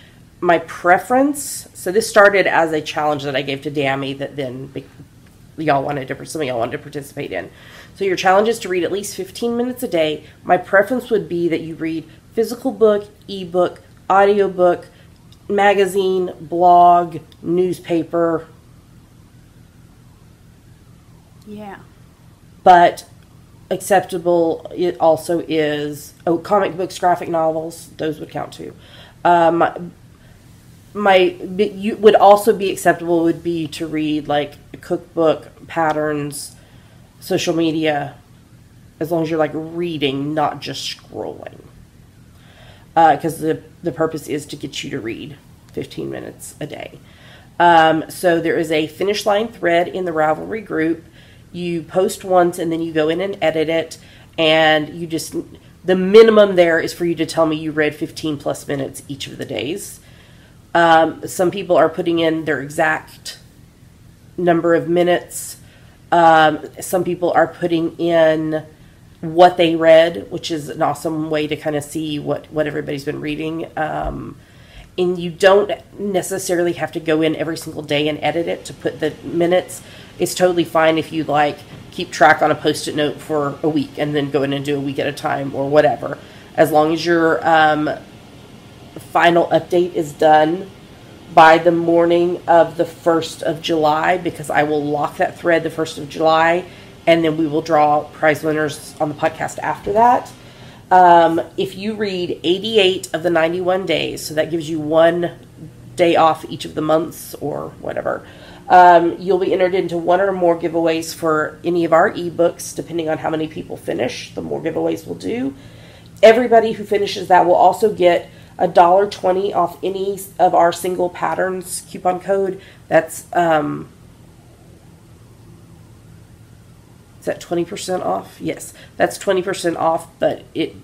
[SPEAKER 1] My preference, so this started as a challenge that I gave to Dammy that then some of y'all wanted to participate in. So your challenge is to read at least 15 minutes a day. My preference would be that you read physical book, ebook, audiobook, magazine, blog, newspaper.
[SPEAKER 2] Yeah.
[SPEAKER 1] But acceptable it also is comic books, graphic novels. Those would count too. you would also be acceptable would be to read like a cookbook, patterns, social media, as long as you're like reading, not just scrolling. Because the purpose is to get you to read 15 minutes a day. So there is a finish line thread in the Ravelry group. You post once and then you go in and edit it, and you just, the minimum there is for you to tell me you read 15 plus minutes each of the days. Some people are putting in their exact number of minutes. Some people are putting in what they read, which is an awesome way to kind of see what everybody's been reading. And you don't necessarily have to go in every single day and edit it to put the minutes. It's totally fine if you like keep track on a Post-it note for a week and then go in and do a week at a time or whatever. As long as your final update is done by the morning of the 1st of July, because I will lock that thread the 1st of July, and then we will draw prize winners on the podcast after that. If you read 88 of the 91 days, so that gives you 1 day off each of the months or whatever, you'll be entered into 1 or more giveaways for any of our ebooks. Depending on how many people finish, the more giveaways we'll do. Everybody who finishes that will also get $1.20 off any of our single patterns coupon code. That's is that 20% off? Yes, that's 20% off, but it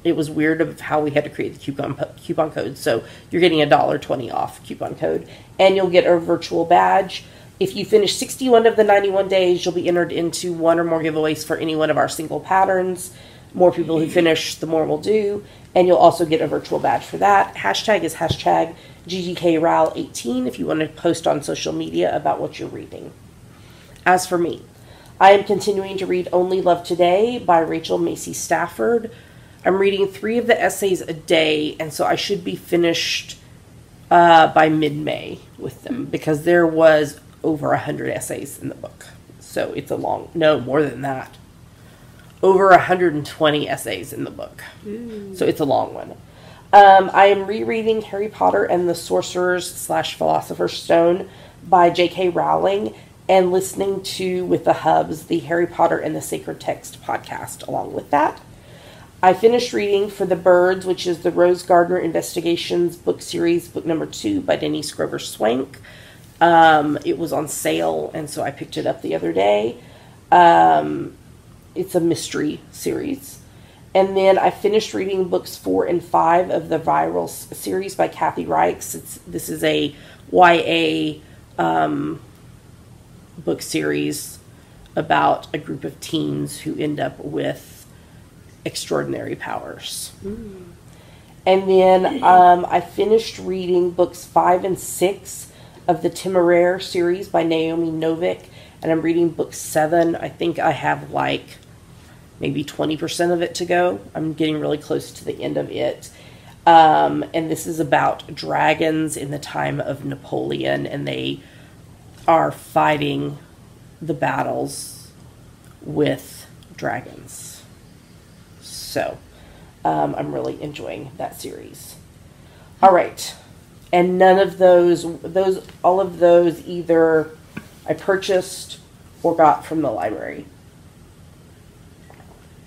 [SPEAKER 1] was weird of how we had to create the coupon code. So you're getting $1.20 off coupon code, and you'll get a virtual badge. If you finish 61 of the 91 days, you'll be entered into 1 or more giveaways for any one of our single patterns. More people who finish, the more we'll do. And you'll also get a virtual badge for that. Hashtag is hashtag GGKRAL18 if you want to post on social media about what you're reading. As for me, I am continuing to read Only Love Today by Rachel Macy Stafford. I'm reading 3 of the essays a day, and so I should be finished by mid-May with them, because there was over 100 essays in the book. So it's a long, no, more than that. Over 120 essays in the book. Ooh. So it's a long one. I am rereading Harry Potter and the Sorcerer's / Philosopher's Stone by J.K. Rowling, and listening to, with the Hubs, the Harry Potter and the Sacred Text podcast along with that. I finished reading For the Birds, which is the Rose Gardner Investigations book series, book number 2 by Denise Grover Swank. It was on sale, and so I picked it up the other day. It's a mystery series. And then I finished reading books 4 and 5 of the Viral series by Kathy Reichs. This is a YA book series about a group of teens who end up with extraordinary powers. Mm. And then I finished reading books 5 and 6 of the Temeraire series by Naomi Novik, and I'm reading book 7. I think I have like maybe 20% of it to go. I'm getting really close to the end of it. And this is about dragons in the time of Napoleon, and they are fighting the battles with dragons. So, I'm really enjoying that series. All right. And none of all of those either I purchased or got from the library.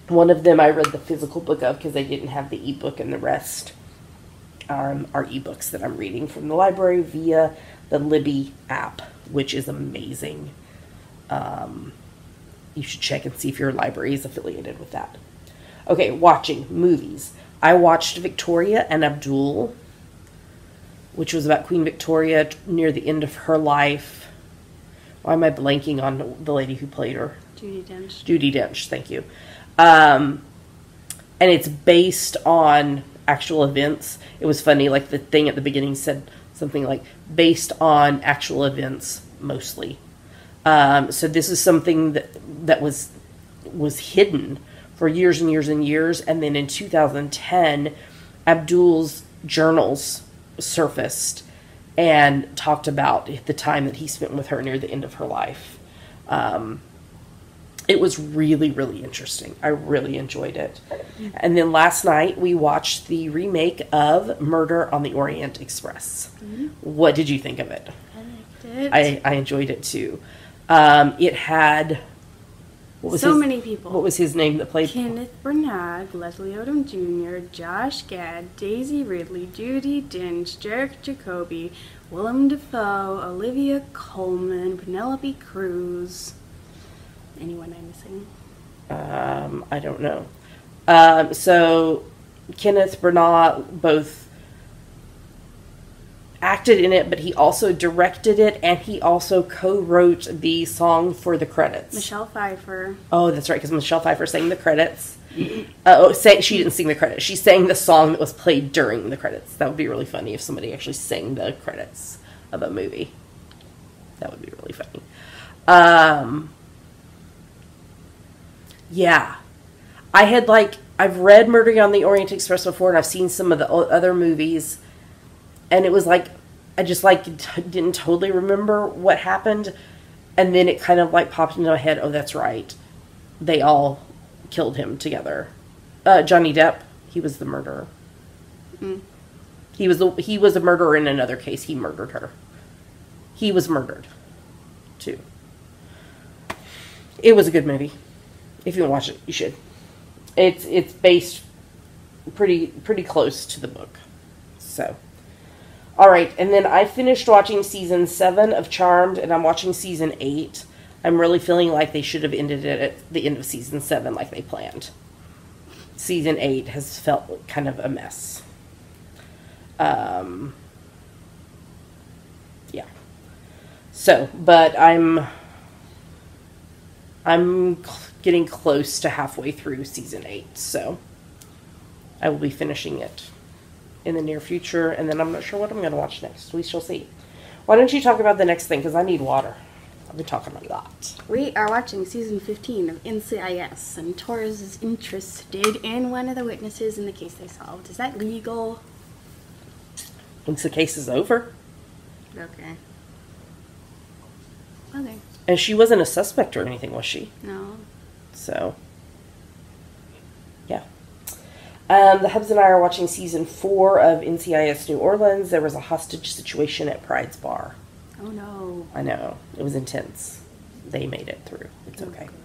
[SPEAKER 1] One of them I read the physical book of because they didn't have the ebook, and the rest are ebooks that I'm reading from the library via the Libby app, which is amazing. You should check and see if your library is affiliated with that. Okay, watching movies. I watched Victoria and Abdul, which was about Queen Victoria near the end of her life. Why am I blanking on the lady who played her?
[SPEAKER 2] Judi Dench.
[SPEAKER 1] Judi Dench, thank you. And it's based on actual events. It was funny, like the thing at the beginning said something like, based on actual events, mostly. So this is something that was hidden for years and years and years. And then in 2010, Abdul's journals surfaced and talked about the time that he spent with her near the end of her life. It was really, really interesting. I really enjoyed it. And then last night we watched the remake of Murder on the Orient Express. What did you think of it?
[SPEAKER 2] I liked it.
[SPEAKER 1] I enjoyed it too. It had
[SPEAKER 2] many people.
[SPEAKER 1] What was his name that played?
[SPEAKER 2] Kenneth Branagh, Leslie Odom Jr., Josh Gad, Daisy Ridley, Judi Dench, Derek Jacobi, Willem Dafoe, Olivia Colman, Penelope Cruz. Anyone I'm missing?
[SPEAKER 1] I don't know. So Kenneth Branagh both acted in it, but he also directed it, and he also co-wrote the song for the credits.
[SPEAKER 2] Michelle Pfeiffer.
[SPEAKER 1] Oh, that's right, because Michelle Pfeiffer sang the credits. She didn't sing the credits. She sang the song that was played during the credits. That would be really funny if somebody actually sang the credits of a movie. That would be really funny. Yeah. I've read Murder on the Orient Express before, and I've seen some of the other movies, and it was like, I just didn't totally remember what happened, and then it kind of popped into my head, oh, that's right. They all killed him together. Johnny Depp, he was the murderer. He was a murderer in another case. He murdered her. He was murdered, too. It was a good movie. If you want to watch it, you should. It's based pretty close to the book. So, all right. And then I finished watching season 7 of Charmed, and I'm watching season 8. I'm really feeling like they should have ended it at the end of season 7 like they planned. Season 8 has felt kind of a mess. Yeah. So, but I'm getting close to halfway through season 8, so I will be finishing it in the near future, and then I'm not sure what I'm going to watch next. We shall see. Why don't you talk about the next thing, because I need water. I've been talking a lot.
[SPEAKER 2] We are watching season 15 of NCIS, and Torres is interested in one of the witnesses in the case they solved. Is that legal?
[SPEAKER 1] Once the case is over.
[SPEAKER 2] Okay.
[SPEAKER 1] And she wasn't a suspect or anything, was she?
[SPEAKER 2] No.
[SPEAKER 1] So, yeah. The Hubs and I are watching season 4 of NCIS New Orleans. There was a hostage situation at Pride's Bar.
[SPEAKER 2] Oh, no.
[SPEAKER 1] I know. It was intense. They made it through. It's okay.
[SPEAKER 2] Good.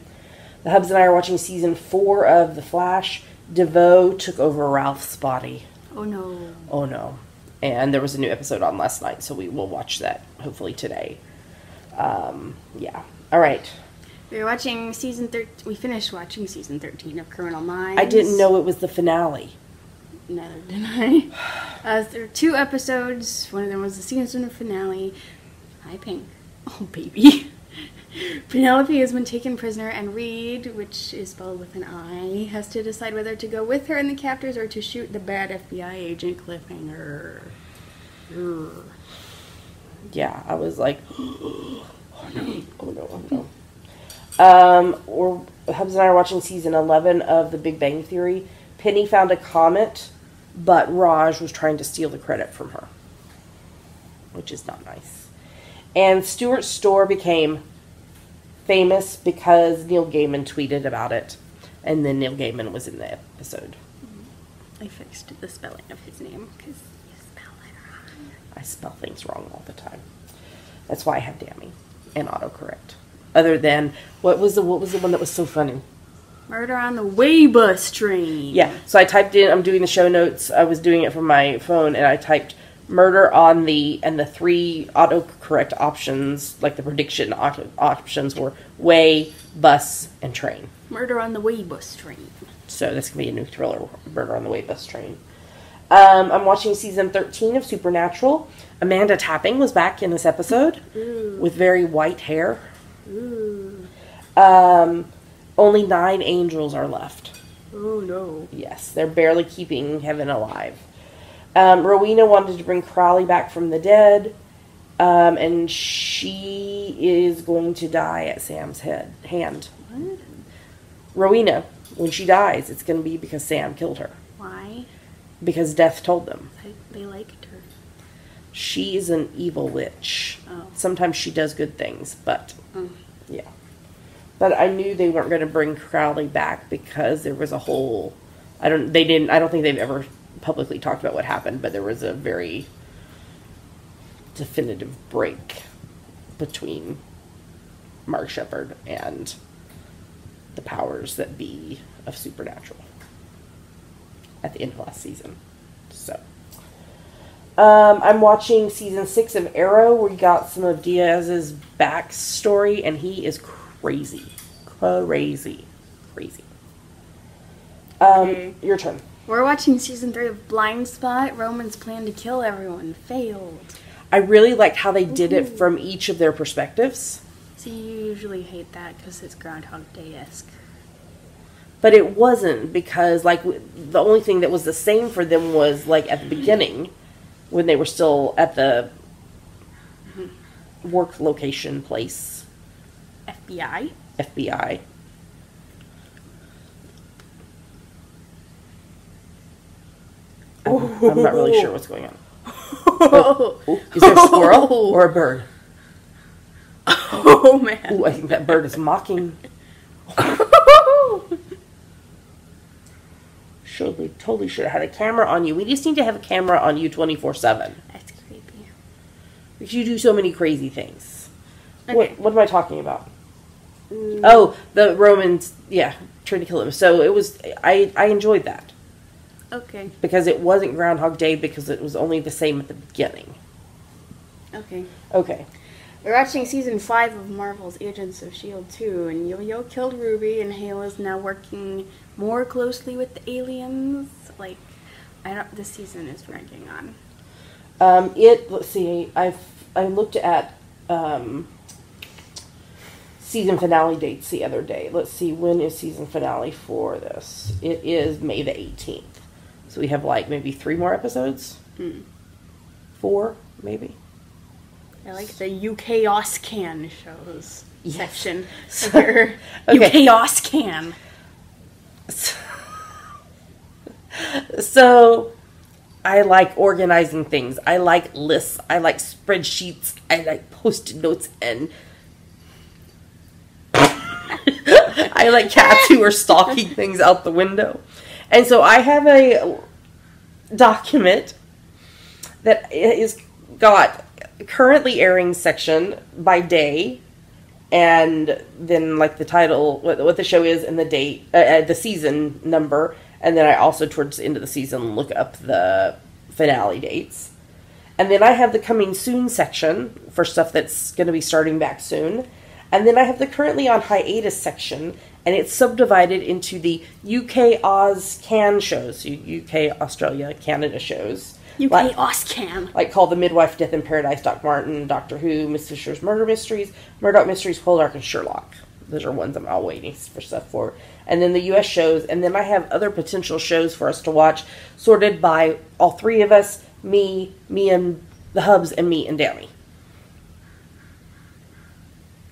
[SPEAKER 1] The Hubs and I are watching season 4 of The Flash. DeVoe took over Ralph's body.
[SPEAKER 2] Oh, no.
[SPEAKER 1] Oh, no. And there was a new episode on last night, so we will watch that hopefully today. Yeah. All right.
[SPEAKER 2] We're watching season 13. We finished watching season 13 of Criminal Minds.
[SPEAKER 1] I didn't know it was the finale.
[SPEAKER 2] Neither did I. There are 2 episodes. One of them was the season finale. Hi, Pink. Oh, baby. Penelope has been taken prisoner, and Reed, which is spelled with an I, has to decide whether to go with her and the captors or to shoot the bad FBI agent Cliffhanger. Urgh.
[SPEAKER 1] Yeah, I was like, oh no. Hubs and I are watching season 11 of The Big Bang Theory. Penny found a comet, but Raj was trying to steal the credit from her, which is not nice. And Stuart's store became famous because Neil Gaiman tweeted about it, and then Neil Gaiman was in the episode.
[SPEAKER 2] I fixed the spelling of his name because you spell it wrong.
[SPEAKER 1] I spell things wrong all the time. That's why I have Dammy and autocorrect. Other than what was the one that was so funny?
[SPEAKER 2] Murder on the Way bus train.
[SPEAKER 1] Yeah. So I typed in. I'm doing the show notes. I was doing it from my phone, and I typed murder on the 3 autocorrect options, like the prediction options were way, bus, and train.
[SPEAKER 2] Murder on the Way bus train.
[SPEAKER 1] So that's gonna be a new thriller. Murder on the Way bus train. I'm watching season 13 of Supernatural. Amanda Tapping was back in this episode.
[SPEAKER 2] Ooh.
[SPEAKER 1] With very white hair.
[SPEAKER 2] Ooh.
[SPEAKER 1] Only 9 angels are left.
[SPEAKER 2] Oh, no.
[SPEAKER 1] Yes, they're barely keeping heaven alive. Rowena wanted to bring Crowley back from the dead, and she is going to die at Sam's hand.
[SPEAKER 2] What?
[SPEAKER 1] Rowena, when she dies, it's going to be because Sam killed her.
[SPEAKER 2] Why?
[SPEAKER 1] Because Death told them.
[SPEAKER 2] They liked her.
[SPEAKER 1] She is an evil witch.
[SPEAKER 2] Oh.
[SPEAKER 1] Sometimes she does good things, but yeah. But I knew they weren't going to bring Crowley back because there was a whole... I don't think they've ever publicly talked about what happened, but there was a very definitive break between Mark Sheppard and the powers that be of Supernatural at the end of last season. So, I'm watching season 6 of Arrow, where we got some of Diaz's backstory, and he is crazy. Crazy.
[SPEAKER 2] Okay.
[SPEAKER 1] Your turn.
[SPEAKER 2] We're watching season 3 of Blind Spot. Roman's plan to kill everyone failed.
[SPEAKER 1] I really liked how they did it from each of their perspectives.
[SPEAKER 2] See, you usually hate that because it's Groundhog Day-esque.
[SPEAKER 1] But it wasn't, because, like, the only thing that was the same for them was, like, at the beginning, when they were still at the work location place. FBI. I'm not really sure what's going on. Oh, is there a squirrel or a bird?
[SPEAKER 2] Oh, man.
[SPEAKER 1] Ooh, I think that bird is mocking. Totally should have had a camera on you. We just need to have a camera on you 24/7.
[SPEAKER 2] That's creepy.
[SPEAKER 1] Because you do so many crazy things.
[SPEAKER 2] Okay.
[SPEAKER 1] What am I talking about? Oh, the Romans, trying to kill him. So it was, I enjoyed that.
[SPEAKER 2] Okay.
[SPEAKER 1] Because it wasn't Groundhog Day, because it was only the same at the beginning. Okay.
[SPEAKER 2] We're watching season 5 of Marvel's Agents of S.H.I.E.L.D. 2, and Yo-Yo killed Ruby, and Hala's now working more closely with the aliens. Like, this season is dragging on.
[SPEAKER 1] Let's see, I looked at season finale dates the other day. Let's see, when is season finale for this? It is May the 18th. So we have, like, maybe 3 more episodes? 4, maybe?
[SPEAKER 2] I like the UK Oscan shows section.
[SPEAKER 1] Okay.
[SPEAKER 2] UK Oscan.
[SPEAKER 1] So, I like organizing things. I like lists. I like spreadsheets. I like post-it notes, and I like cats who are stalking things out the window. And so I have a document that is got currently airing section by day, and then, like, the title, what the show is, and the date, the season number, and then I also, towards the end of the season, look up the finale dates. And then I have the coming soon section for stuff that's going to be starting back soon. And then I have the currently on hiatus section, and it's subdivided into the UK Oz Can shows, UK, Australia, Canada shows.
[SPEAKER 2] UK Oscan.
[SPEAKER 1] Like called The Midwife, Death in Paradise, Doc Martin, Doctor Who, Miss Fisher's Murder Mysteries, Murdoch Mysteries, Poldark, and Sherlock. Those are ones I'm all waiting for stuff for. And then the US shows, and then I have other potential shows for us to watch, sorted by all 3 of us, me and the Hubs, and me and Danny.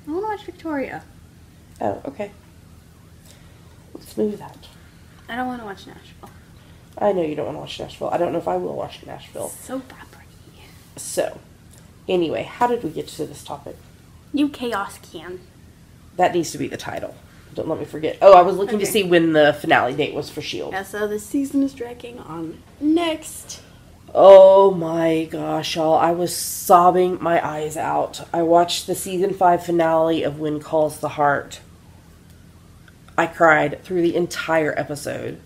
[SPEAKER 2] I want to watch Victoria.
[SPEAKER 1] Oh, okay. Let's move that.
[SPEAKER 2] I don't want to watch Nashville.
[SPEAKER 1] I know you don't want to watch Nashville. I don't know if I will watch Nashville.
[SPEAKER 2] So property.
[SPEAKER 1] So, anyway, how did we get to this topic?
[SPEAKER 2] UK Oscan.
[SPEAKER 1] That needs to be the title. Don't let me forget. Oh, I was looking to see when the finale date was for S.H.I.E.L.D.
[SPEAKER 2] Yeah, so the season is dragging on. Next.
[SPEAKER 1] Oh my gosh, y'all. I was sobbing my eyes out. I watched the season 5 finale of When Calls the Heart. I cried through the entire episode.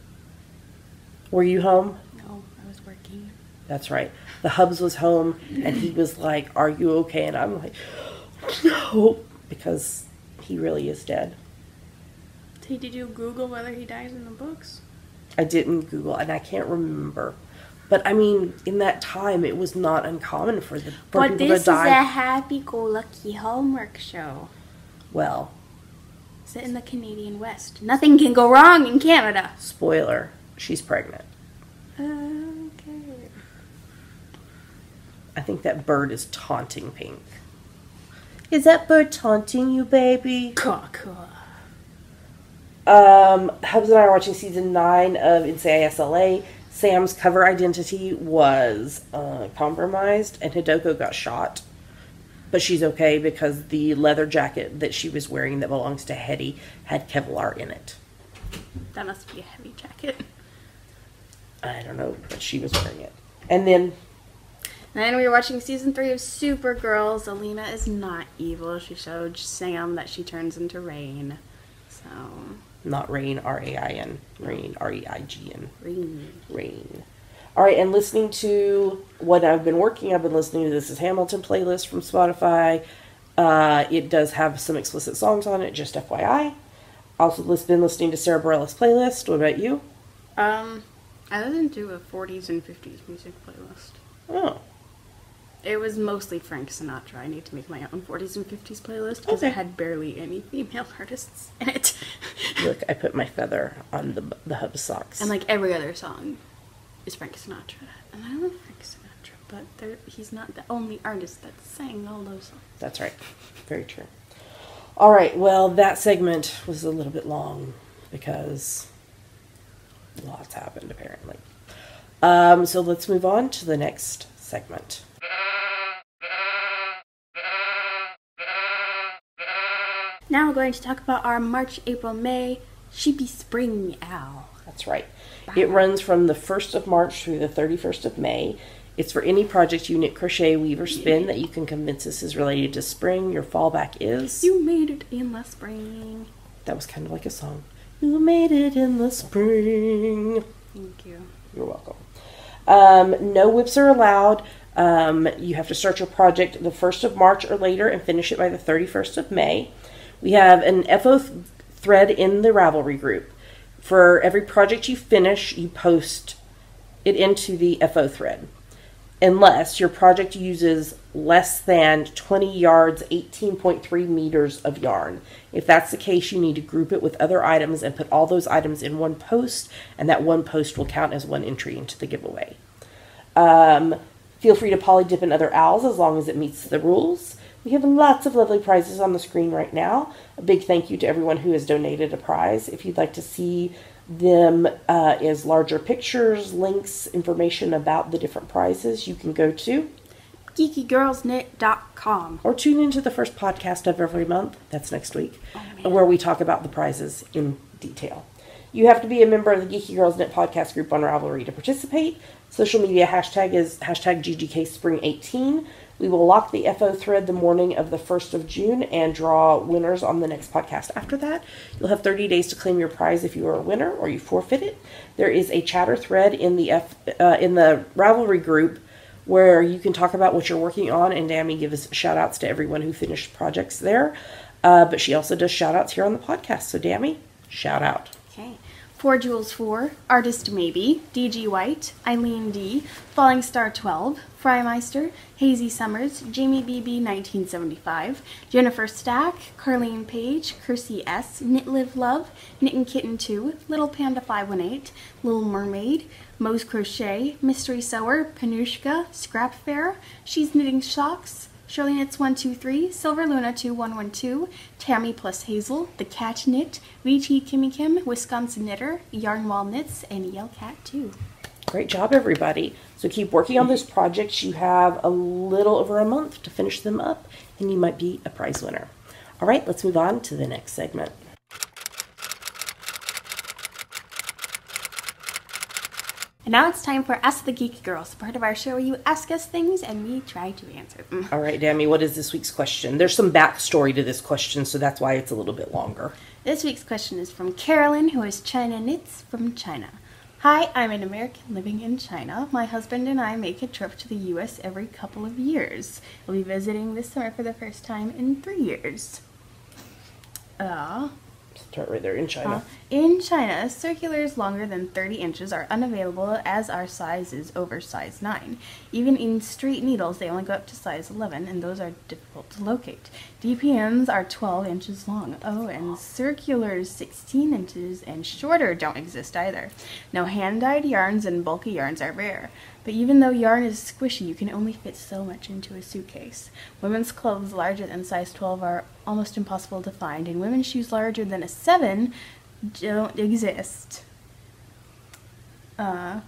[SPEAKER 1] Were you home?
[SPEAKER 2] No, I was working.
[SPEAKER 1] That's right. The Hubs was home, and he was like, "Are you okay?" And I'm like, "No," because he really is dead.
[SPEAKER 2] Did you Google whether he dies in the books?
[SPEAKER 1] I didn't Google, and I can't remember. But I mean, in that time, it was not uncommon for people to die.
[SPEAKER 2] But this is a happy-go-lucky Hallmark show.
[SPEAKER 1] Well,
[SPEAKER 2] Set in the Canadian West. Nothing can go wrong in Canada.
[SPEAKER 1] spoiler, she's pregnant.
[SPEAKER 2] Okay.
[SPEAKER 1] I think that bird is taunting Pink. Is that bird taunting you, baby?
[SPEAKER 2] Caw.
[SPEAKER 1] Hubs and I are watching season 9 of NCIS LA. Sam's cover identity was compromised, and Hideko got shot. But she's okay because the leather jacket that she was wearing that belongs to Hetty had Kevlar in it.
[SPEAKER 2] That must be a heavy jacket.
[SPEAKER 1] I don't know, but she was wearing it. And then
[SPEAKER 2] we were watching season 3 of Supergirl. Zelena is not evil. She showed Sam that she turns into Rain. So.
[SPEAKER 1] Not Rain, R-A-I-N. Rain, R-E-I-G-N.
[SPEAKER 2] Rain.
[SPEAKER 1] All right, and listening to what I've been listening to This Is Hamilton playlist from Spotify. It does have some explicit songs on it, just FYI. Also been listening to Sarah Bareilles' playlist. What about you?
[SPEAKER 2] I listened to a 40s and 50s music playlist.
[SPEAKER 1] Oh.
[SPEAKER 2] It was mostly Frank Sinatra. I need to make my own 40s and 50s playlist because it had barely any female artists in it.
[SPEAKER 1] Look, I put my feather on the hub socks.
[SPEAKER 2] And like every other song is Frank Sinatra. And I love Frank Sinatra, but he's not the only artist that sang all those songs.
[SPEAKER 1] That's right. Very true. All right, well, that segment was a little bit long because lots happened, apparently. So let's move on to the next segment.
[SPEAKER 2] Now we're going to talk about our March, April, May Sheepy Spring Owl.
[SPEAKER 1] That's right. It runs from the 1st of March through the 31st of May. It's for any project you knit, crochet, weave, or spin that you can convince us is related to spring. Your fallback is...
[SPEAKER 2] You made it in the spring.
[SPEAKER 1] That was kind of like a song. You made it in the spring.
[SPEAKER 2] Thank you.
[SPEAKER 1] You're welcome. No whips are allowed. You have to start your project the 1st of March or later and finish it by the 31st of May. We have an FO thread in the Ravelry group. For every project you finish, you post it into the FO thread. Unless your project uses less than 20 yards, 18.3 meters of yarn. If that's the case, you need to group it with other items and put all those items in one post, and that one post will count as one entry into the giveaway. Feel free to poly dip in other owls as long as it meets the rules. We have lots of lovely prizes on the screen right now. A big thank you to everyone who has donated a prize. If you'd like to see them as larger pictures, links, information about the different prizes, you can go to
[SPEAKER 2] geekygirlsknit.com.
[SPEAKER 1] Or tune into the first podcast of every month, that's next week, where we talk about the prizes in detail. You have to be a member of the Geeky Girls Knit podcast group on Ravelry to participate. Social media hashtag is hashtag GGKSpring18. We will lock the FO thread the morning of the 1st of June and draw winners on the next podcast after that. You'll have 30 days to claim your prize if you are a winner or you forfeit it. There is a chatter thread in the Ravelry group where you can talk about what you're working on, and Dammy gives shout outs to everyone who finished projects there. But she also does shout outs here on the podcast. So Dammy, shout out.
[SPEAKER 2] Okay. 4 Jules 4, Artist Maybe, DG White, Eileen D, Falling Star 12, Frymeister, Hazy Summers, Jamie BB 1975, Jennifer Stack, Carlene Page, Kirsty S, Knit Live Love, Knittin' Kitten 2, Little Panda 518, Little Mermaid, Moe's Crochet, Mystery Sewer, Panushka, Scrap Fair, She's Knitting Socks, Shirley Knits 123, Silver Luna 2112, Tammy plus Hazel, The Cat Knit, VT Kimmy Kim, Wisconsin Knitter, Yarn Wall Knits, and Yell Cat 2.
[SPEAKER 1] Great job, everybody. So keep working on those projects. You have a little over a month to finish them up, and you might be a prize winner. All right, let's move on to the next segment.
[SPEAKER 2] And now it's time for Ask the Geeky Girls, part of our show where you ask us things and we try to answer them.
[SPEAKER 1] All right, Dammy, what is this week's question? There's some backstory to this question, so that's why it's a little bit longer.
[SPEAKER 2] This week's question is from Carolyn, who is China Knits from China. Hi, I'm an American living in China. My husband and I make a trip to the U.S. every couple of years. We'll be visiting this summer for the first time in 3 years.
[SPEAKER 1] Start right there, in China.
[SPEAKER 2] In China, circulars longer than 30 inches are unavailable as our size is over size 9. Even in street needles, they only go up to size 11, and those are difficult to locate. DPNs are 12 inches long. Oh, and circulars 16 inches and shorter don't exist either. Now, hand-dyed yarns and bulky yarns are rare. But even though yarn is squishy, you can only fit so much into a suitcase. Women's clothes larger than size 12 are almost impossible to find, and women's shoes larger than a 7 don't exist.
[SPEAKER 1] So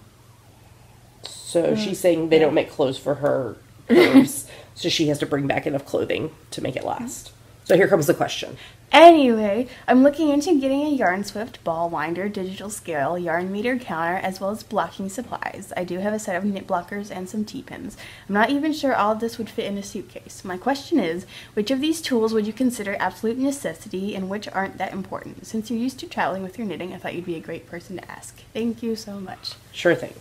[SPEAKER 1] she's saying they don't make clothes for her curves. So she has to bring back enough clothing to make it last. So here comes the question.
[SPEAKER 2] Anyway, I'm looking into getting a yarn swift, ball winder, digital scale, yarn meter counter, as well as blocking supplies. I do have a set of knit blockers and some T-pins. I'm not even sure all of this would fit in a suitcase. My question is, which of these tools would you consider absolute necessity and which aren't that important? Since you're used to traveling with your knitting, I thought you'd be a great person to ask. Thank you so much.
[SPEAKER 1] Sure thing.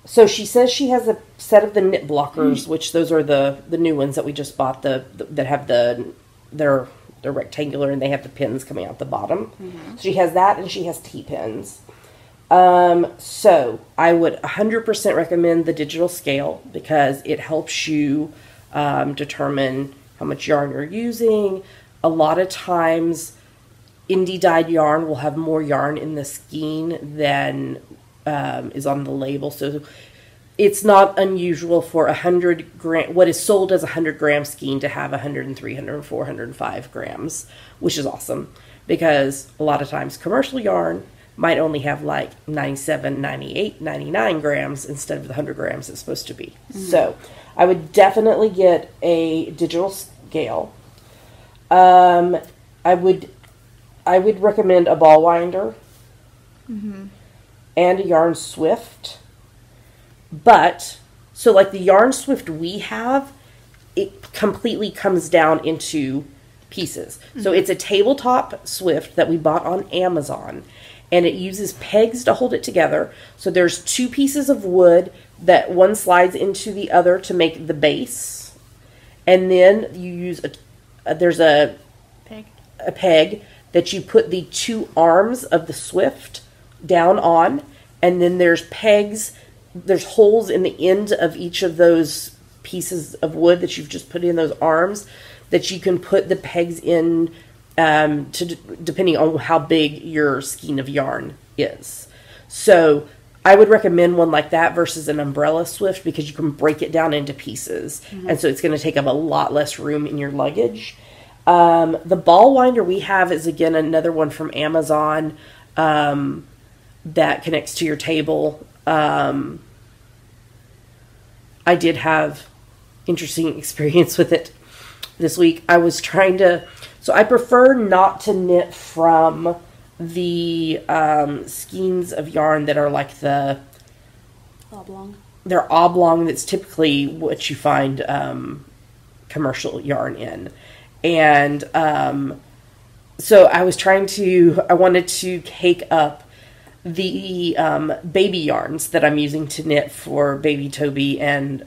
[SPEAKER 1] So she says she has a set of the knit blockers, which those are the new ones that we just bought, that have they're rectangular and they have the pins coming out the bottom. So she has that and she has T-pins. So I would 100% recommend the digital scale because it helps you determine how much yarn you're using. A lot of times indie dyed yarn will have more yarn in the skein than is on the label. So it's not unusual for 100 gram, what is sold as a 100 gram skein to have 103, 104, 105 grams, which is awesome because a lot of times commercial yarn might only have like 97, 98, 99 grams instead of the 100 grams it's supposed to be. So I would definitely get a digital scale. I would recommend a ball winder and a yarn swift. But, so like the yarn swift we have, it completely comes down into pieces. So it's a tabletop swift that we bought on Amazon. And it uses pegs to hold it together. So there's two pieces of wood that one slides into the other to make the base. And then you use there's a peg that you put the two arms of the swift down on. And then there's pegs, there's holes in the end of each of those pieces of wood that you've just put in those arms that you can put the pegs in depending on how big your skein of yarn is. So I would recommend one like that versus an umbrella swift because you can break it down into pieces. And so it's going to take up a lot less room in your luggage. The ball winder we have is, again, another one from Amazon that connects to your table. I did have interesting experience with it this week. I was trying to, so I prefer not to knit from the skeins of yarn that are like the
[SPEAKER 2] Oblong.
[SPEAKER 1] They're oblong. That's typically what you find commercial yarn in. And so I was I wanted to cake up the baby yarns that I'm using to knit for baby Toby and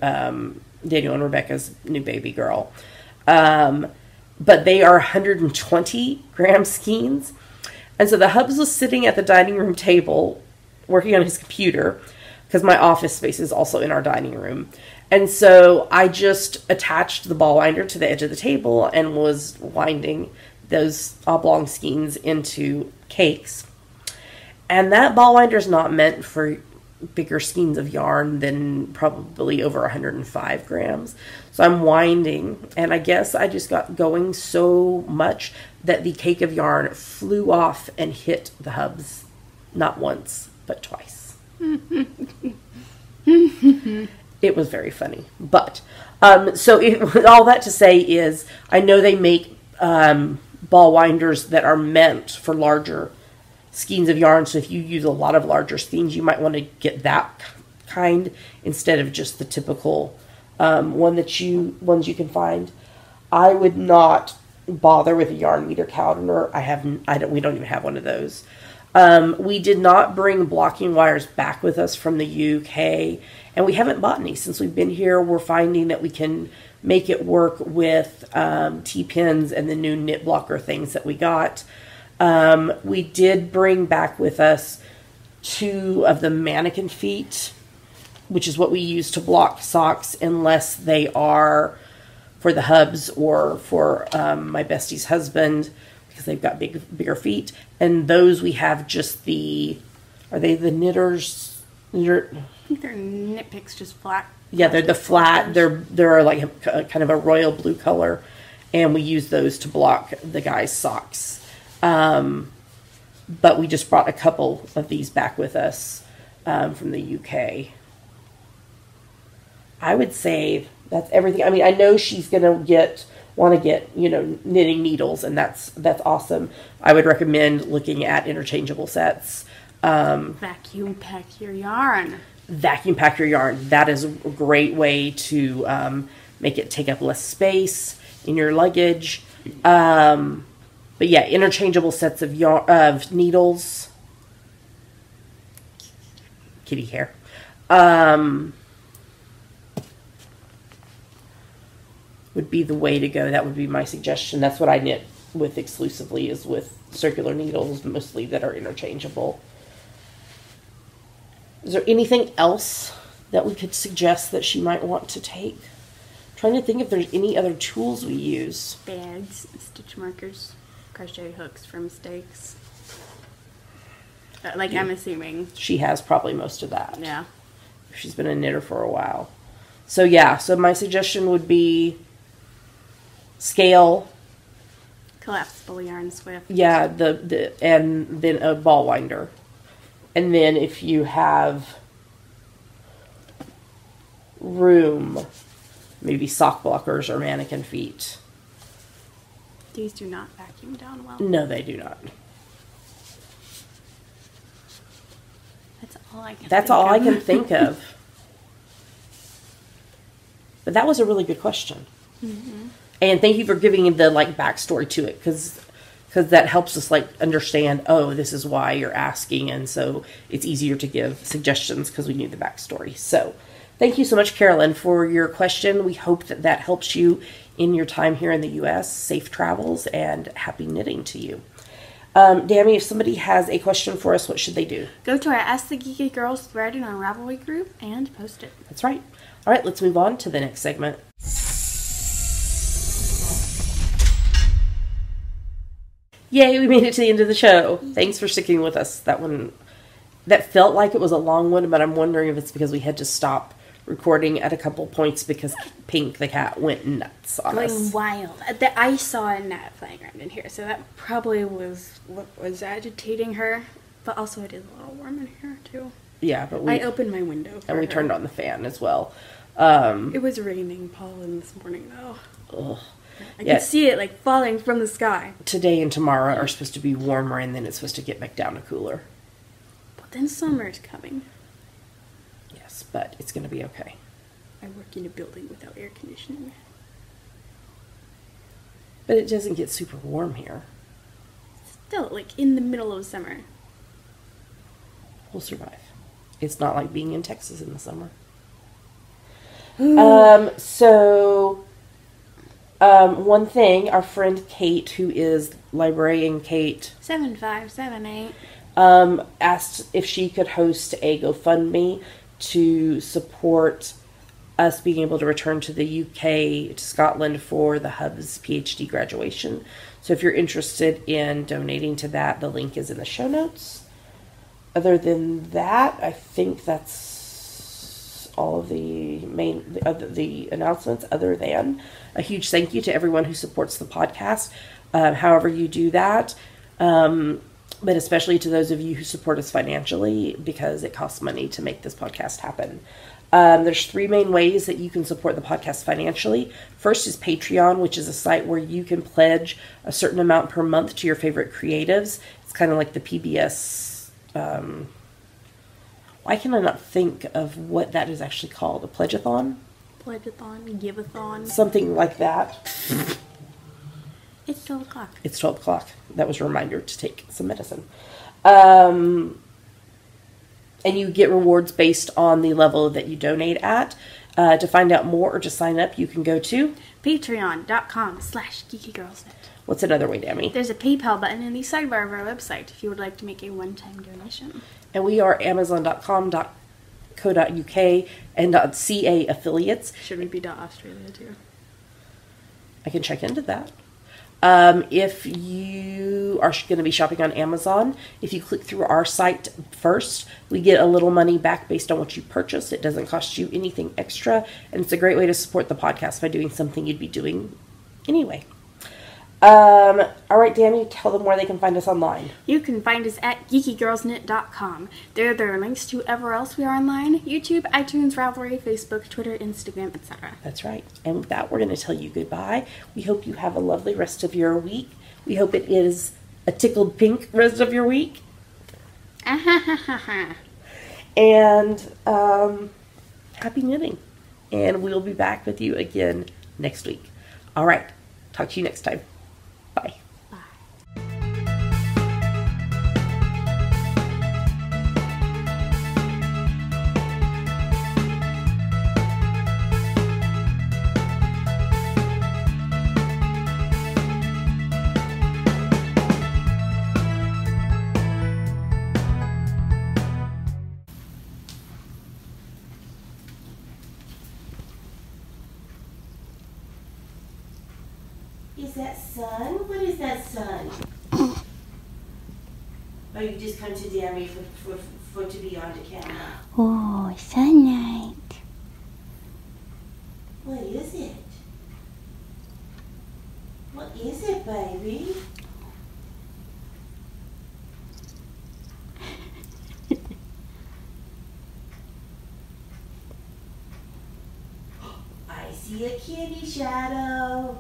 [SPEAKER 1] Daniel and Rebecca's new baby girl. But they are 120 gram skeins. And so the hubs was sitting at the dining room table working on his computer because my office space is also in our dining room. And so I just attached the ball winder to the edge of the table and was winding those oblong skeins into cakes. And that ball winder is not meant for bigger skeins of yarn than probably over 105 grams. So I'm winding, and I guess I just got going so much that the cake of yarn flew off and hit the hubs, not once, but twice. It was very funny. But, so all that to say is, I know they make ball winders that are meant for larger skeins of yarn. So if you use a lot of larger skeins, you might want to get that kind instead of just the typical ones you can find. I would not bother with a yarn meter counter. We don't even have one of those. We did not bring blocking wires back with us from the UK, and we haven't bought any since we've been here. We're finding that we can make it work with T-pins and the new knit blocker things that we got. We did bring back with us 2 of the mannequin feet, which is what we use to block socks unless they are for the hubs or for my bestie's husband because they've got bigger feet. And those we have just are they the knitters?
[SPEAKER 2] I think they're knit picks, just flat.
[SPEAKER 1] Yeah, they're the flat. They're like kind of a royal blue color, and we use those to block the guys' socks. But we just brought a couple of these back with us from the UK. I would say that's everything. I mean, I know she's going to want to get, you know, knitting needles, and that's awesome. I would recommend looking at interchangeable sets.
[SPEAKER 2] Vacuum pack your yarn.
[SPEAKER 1] Vacuum pack your yarn. That is a great way to make it take up less space in your luggage. But yeah, interchangeable sets of needles. Kitty hair. Would be the way to go. That would be my suggestion. That's what I knit with exclusively, is with circular needles, mostly that are interchangeable. Is there anything else that we could suggest that she might want to take? I'm trying to think if there's any other tools we use.
[SPEAKER 2] Bags, stitch markers, crochet hooks for mistakes. Like, yeah. I'm assuming.
[SPEAKER 1] She has probably most of that.
[SPEAKER 2] Yeah.
[SPEAKER 1] She's been a knitter for a while. So yeah, so my suggestion would be scale.
[SPEAKER 2] Collapsible yarn swift.
[SPEAKER 1] Yeah, and then a ball winder. And then if you have room, maybe sock blockers or mannequin feet.
[SPEAKER 2] These do not vacuum down well.
[SPEAKER 1] No, they do not.
[SPEAKER 2] That's all I can think of.
[SPEAKER 1] But that was a really good question.
[SPEAKER 2] Mm-hmm.
[SPEAKER 1] And thank you for giving the backstory to it, because that helps us understand, oh, this is why you're asking, and so it's easier to give suggestions because we knew the backstory. So thank you so much, Carolyn, for your question. We hope that helps you in your time here in the U.S. Safe travels and happy knitting to you. Dammy, if somebody has a question for us, what should they do?
[SPEAKER 2] Go to our Ask the Geeky Girls thread in our Ravelry group and post it.
[SPEAKER 1] That's right. All right, let's move on to the next segment. Yay, we made it to the end of the show. Thanks for sticking with us. That felt like it was a long one, but I'm wondering if it's because we had to stop recording at a couple points because Pink the cat went nuts on us.
[SPEAKER 2] Going wild. I saw a gnat flying around in here, so that probably was what was agitating her. But also it is a little warm in here too.
[SPEAKER 1] Yeah, but
[SPEAKER 2] I opened my window for
[SPEAKER 1] and we
[SPEAKER 2] her.
[SPEAKER 1] turned on the fan as well.
[SPEAKER 2] It was raining pollen this morning though.
[SPEAKER 1] Ugh.
[SPEAKER 2] I could see it falling from the sky.
[SPEAKER 1] Today and tomorrow are supposed to be warmer, and then it's supposed to get back down to cooler.
[SPEAKER 2] But then summer's coming.
[SPEAKER 1] Yes, but it's going to be okay.
[SPEAKER 2] I work in a building without air conditioning.
[SPEAKER 1] But it doesn't get super warm here.
[SPEAKER 2] Still, in the middle of summer.
[SPEAKER 1] We'll survive. It's not like being in Texas in the summer. One thing, our friend Kate, who is librarian Kate
[SPEAKER 2] 7578,
[SPEAKER 1] asked if she could host a GoFundMe to support us being able to return to the UK, to Scotland, for the Hub's PhD graduation. So if you're interested in donating to that, the link is in the show notes. Other than that, I think that's all of the announcements, other than a huge thank you to everyone who supports the podcast, however you do that, but especially to those of you who support us financially, because it costs money to make this podcast happen. There's three main ways that you can support the podcast financially. First is Patreon, which is a site where you can pledge a certain amount per month to your favorite creatives. It's kind of like the PBS. Why can I not think of what that is actually called? A pledgeathon?
[SPEAKER 2] Pledgeathon, give-a-thon.
[SPEAKER 1] Something like that.
[SPEAKER 2] It's 12 o'clock.
[SPEAKER 1] It's 12 o'clock. That was a reminder to take some medicine. And you get rewards based on the level that you donate at. To find out more or to sign up, you can go to
[SPEAKER 2] patreon.com/geekygirlsnet.
[SPEAKER 1] What's another way, Dammy?
[SPEAKER 2] There's a PayPal button in the sidebar of our website if you would like to make a one-time donation.
[SPEAKER 1] And we are amazon.com.co.uk and .ca affiliates.
[SPEAKER 2] Should we be .australia too?
[SPEAKER 1] I can check into that. If you are going to be shopping on Amazon, if you click through our site first, we get a little money back based on what you purchase. It doesn't cost you anything extra, and it's a great way to support the podcast by doing something you'd be doing anyway. All right, Dammy, tell them where they can find us online.
[SPEAKER 2] You can find us at geekygirlsnet.com. There are links to wherever else we are online: YouTube, iTunes, Ravelry, Facebook, Twitter, Instagram, etc.
[SPEAKER 1] That's right. And with that, we're going to tell you goodbye. We hope you have a lovely rest of your week. We hope it is a tickled pink rest of your week. And happy knitting. And we'll be back with you again next week. All right. Talk to you next time. Bye. Is that sun? What is that sun? Oh, you just come to Dammy for to be on the camera.
[SPEAKER 2] Oh, sunlight.
[SPEAKER 1] What is it? What is it, baby? I see a kitty shadow.